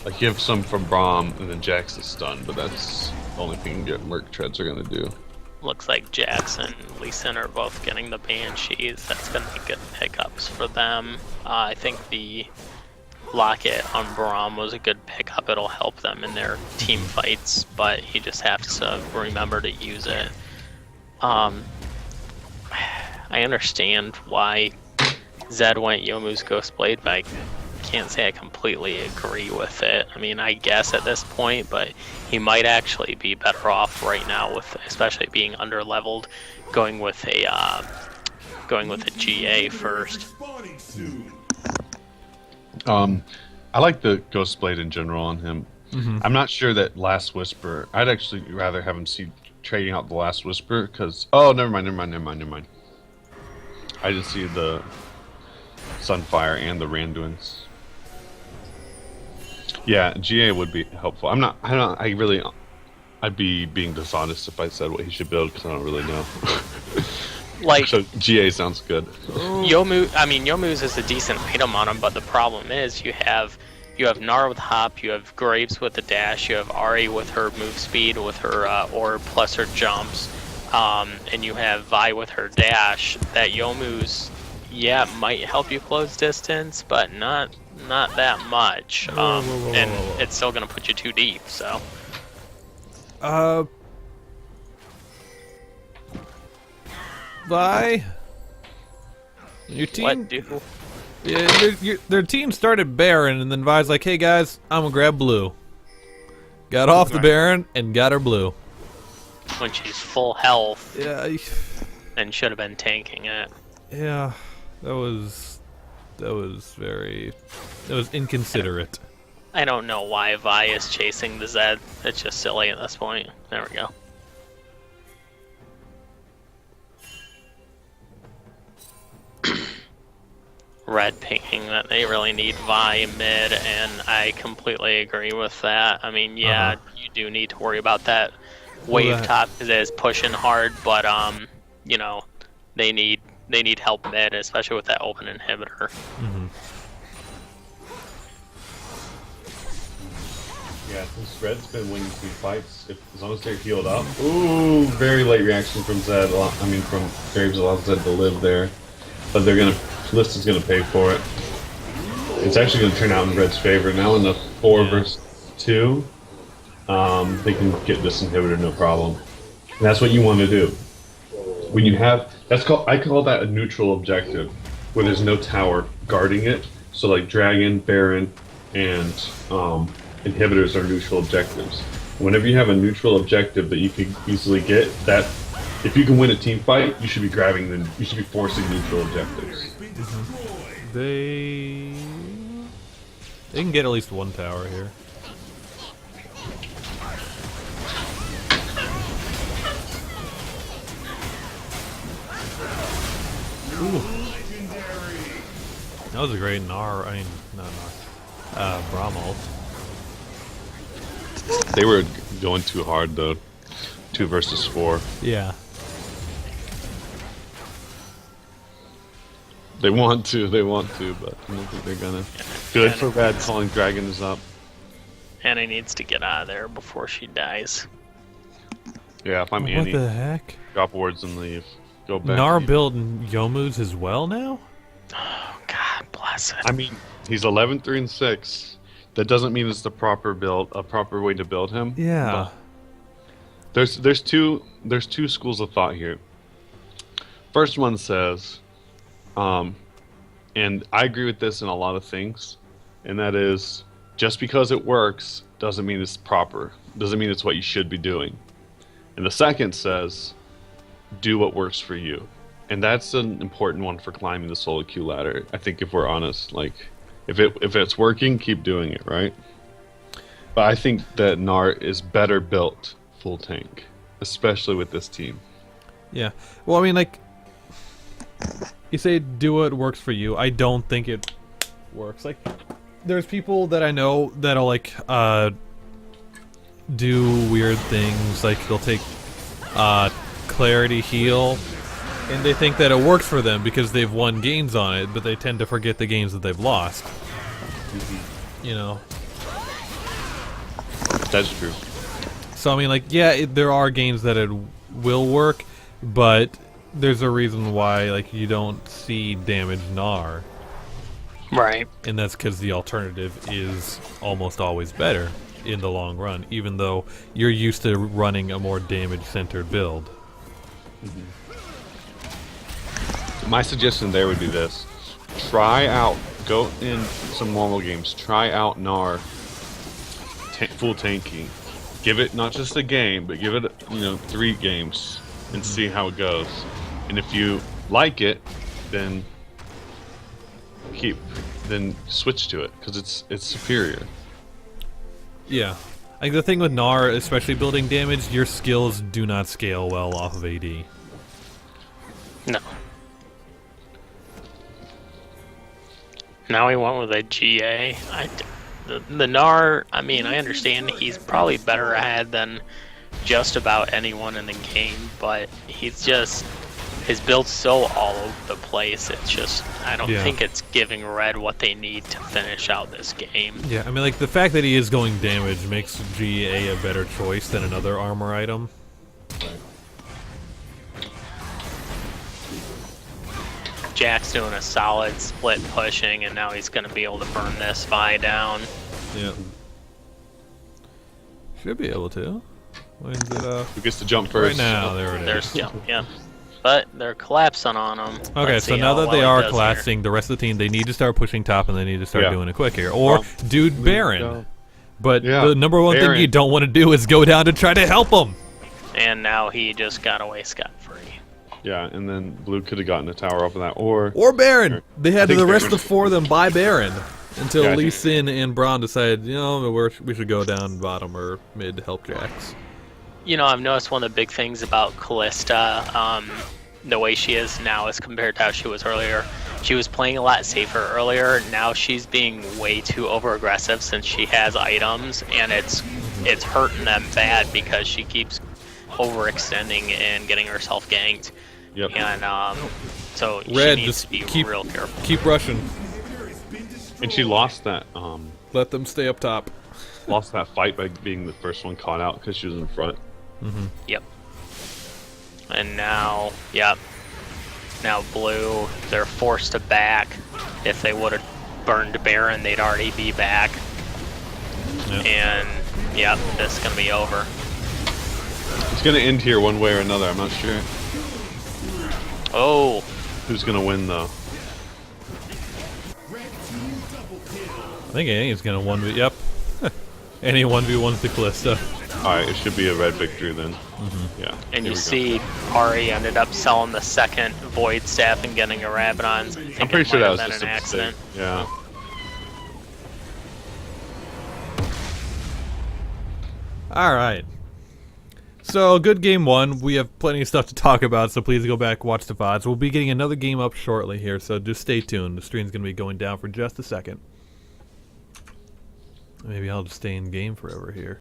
Like, you have some from Braum, and then Jax is stunned, but that's the only thing Merc Treads are going to do. Looks like Jax and Lee Sin are both getting the Banshees. That's going to be good pickups for them. I think the Locket on Braum was a good pickup. It'll help them in their team fights, but he just has to remember to use it. I understand why Zed went Youmuu's Ghostblade, but I can't say I completely agree with it. I mean, I guess at this point, but he might actually be better off right now with, especially being underleveled, going with a GA first. I like the Ghost Blade in general on him. I'm not sure that Last Whisper. I'd actually rather have him see trading out the Last Whisper because. Oh, never mind. I did see the Sunfire and the Randuins. Yeah, GA would be helpful. I'd be being dishonest if I said what he should build because I don't really know. Like, so GA sounds good. Yomu's is a decent item on him, but the problem is you have Gnar with Hop, you have Graves with the dash, you have Ari with her move speed, with her orb plus her jumps, and you have Vi with her dash. That Yomu's, might help you close distance, but not that much. And it's still gonna put you too deep. So. Vi, your team. What do? Yeah, their team started Baron, and then Vi's like, "Hey guys, I'm gonna grab blue." Got off the Baron and got her blue. When she's full health. Yeah. And should have been tanking it. Yeah, that was inconsiderate. I don't know why Vi is chasing the Zed. It's just silly at this point. There we go. Red picking that they really need Vi mid, and I completely agree with that. I mean, you do need to worry about that wave top because it is pushing hard, but they need help mid, especially with that open inhibitor. Yeah, since Red's been winning these fights, as long as they're healed up. Ooh, very late reaction from Zed. From Graves allows Zed to live there, but List is gonna pay for it. It's actually gonna turn out in Red's favor now in the 4 versus 2. They can get this inhibitor no problem. And that's what you want to do. When you have I call that a neutral objective, where there's no tower guarding it. So like Dragon, Baron, and inhibitors are neutral objectives. Whenever you have a neutral objective that you can easily get, that if you can win a team fight, you should be grabbing them. You should be forcing neutral objectives. They can get at least one tower here. Ooh. That was a great Braum ult. They were going too hard though. 2 versus 4. Yeah. They want to, but I don't think they're gonna. Good for Red calling Dragons up. Annie needs to get out of there before she dies. Yeah, if I'm Annie, what the heck? Drop wards and leave. Go back. Gnar build Yomu's as well now? Oh, God bless it. I mean, he's 11, 3, and 6. That doesn't mean it's the proper build, a proper way to build him. Yeah. There's two schools of thought here. First one says, and I agree with this in a lot of things, and that is just because it works doesn't mean it's proper. Doesn't mean it's what you should be doing. And the second says, do what works for you. And that's an important one for climbing the solo queue ladder. I think if we're honest, like if it's working, keep doing it, right? But I think that Gnar is better built full tank, especially with this team. Yeah. Well, I mean, like, you say do what works for you. I don't think it works. Like, there's people that I know that'll like do weird things. Like they'll take clarity heal, and they think that it works for them because they've won games on it, but they tend to forget the games that they've lost. You know. That's true. So I mean, like, yeah, there are games that it will work, but there's a reason why, like, you don't see damage Gnar. Right. And that's because the alternative is almost always better in the long run, even though you're used to running a more damage-centered build. My suggestion there would be this. Go in some normal games, try out Gnar full tanking. Give it not just a game, but give it 3 games and see how it goes. And if you like it, then keep then switch to it because it's superior. Yeah. Like the thing with Gnar, especially building damage, your skills do not scale well off of AD. No. Now we went with a GA. The Gnar, I mean, I understand he's probably better ahead than just about anyone in the game, but he's just, his build's so all over the place. It's just, I don't think it's giving Red what they need to finish out this game. Yeah, I mean, like, the fact that he is going damage makes GA a better choice than another armor item. Jack's doing a solid split pushing, and now he's going to be able to burn this Vi down. Yeah. Should be able to. When's it up? Who gets to jump first? Right now, there it is. There's jump, yeah. But they're collapsing on him. Okay, so now that they are collapsing, the rest of the team, they need to start pushing top and they need to start doing it quick here. Or dude Baron. But the number one thing you don't want to do is go down to try to help him. And now he just got away scot-free. Yeah, and then Blue could have gotten a tower off of that, or Baron. They had the rest of the four of them buy Baron until Lee Sin and Braun decided, you know, we should go down bottom or mid to help Jax. You know, I've noticed one of the big things about Callista, the way she is now as compared to how she was earlier. She was playing a lot safer earlier. Now she's being way too over-aggressive since she has items, and it's hurting them bad because she keeps overextending and getting herself ganked. Yep. And so Red, she needs to be real careful. Keep rushing. And she lost that. Let them stay up top. Lost that fight by being the first one caught out because she was in front. Yep. And now, now Blue, they're forced to back. If they would have burned Baron, they'd already be back. Yep. And this is gonna be over. It's gonna end here one way or another. I'm not sure. Oh. Who's gonna win though? I think it's gonna 1v. Yep. Any 1v1's the Callista. Alright, it should be a red victory then. Yeah. And you see Ari ended up selling the second Void Staff and getting a Rabadon. I'm pretty sure that was been just an a accident. mistake. Yeah. Alright. So, good game one. We have plenty of stuff to talk about, so please go back, watch the VODs. We'll be getting another game up shortly here, so just stay tuned. The stream's going to be going down for just a second. Maybe I'll just stay in game forever here.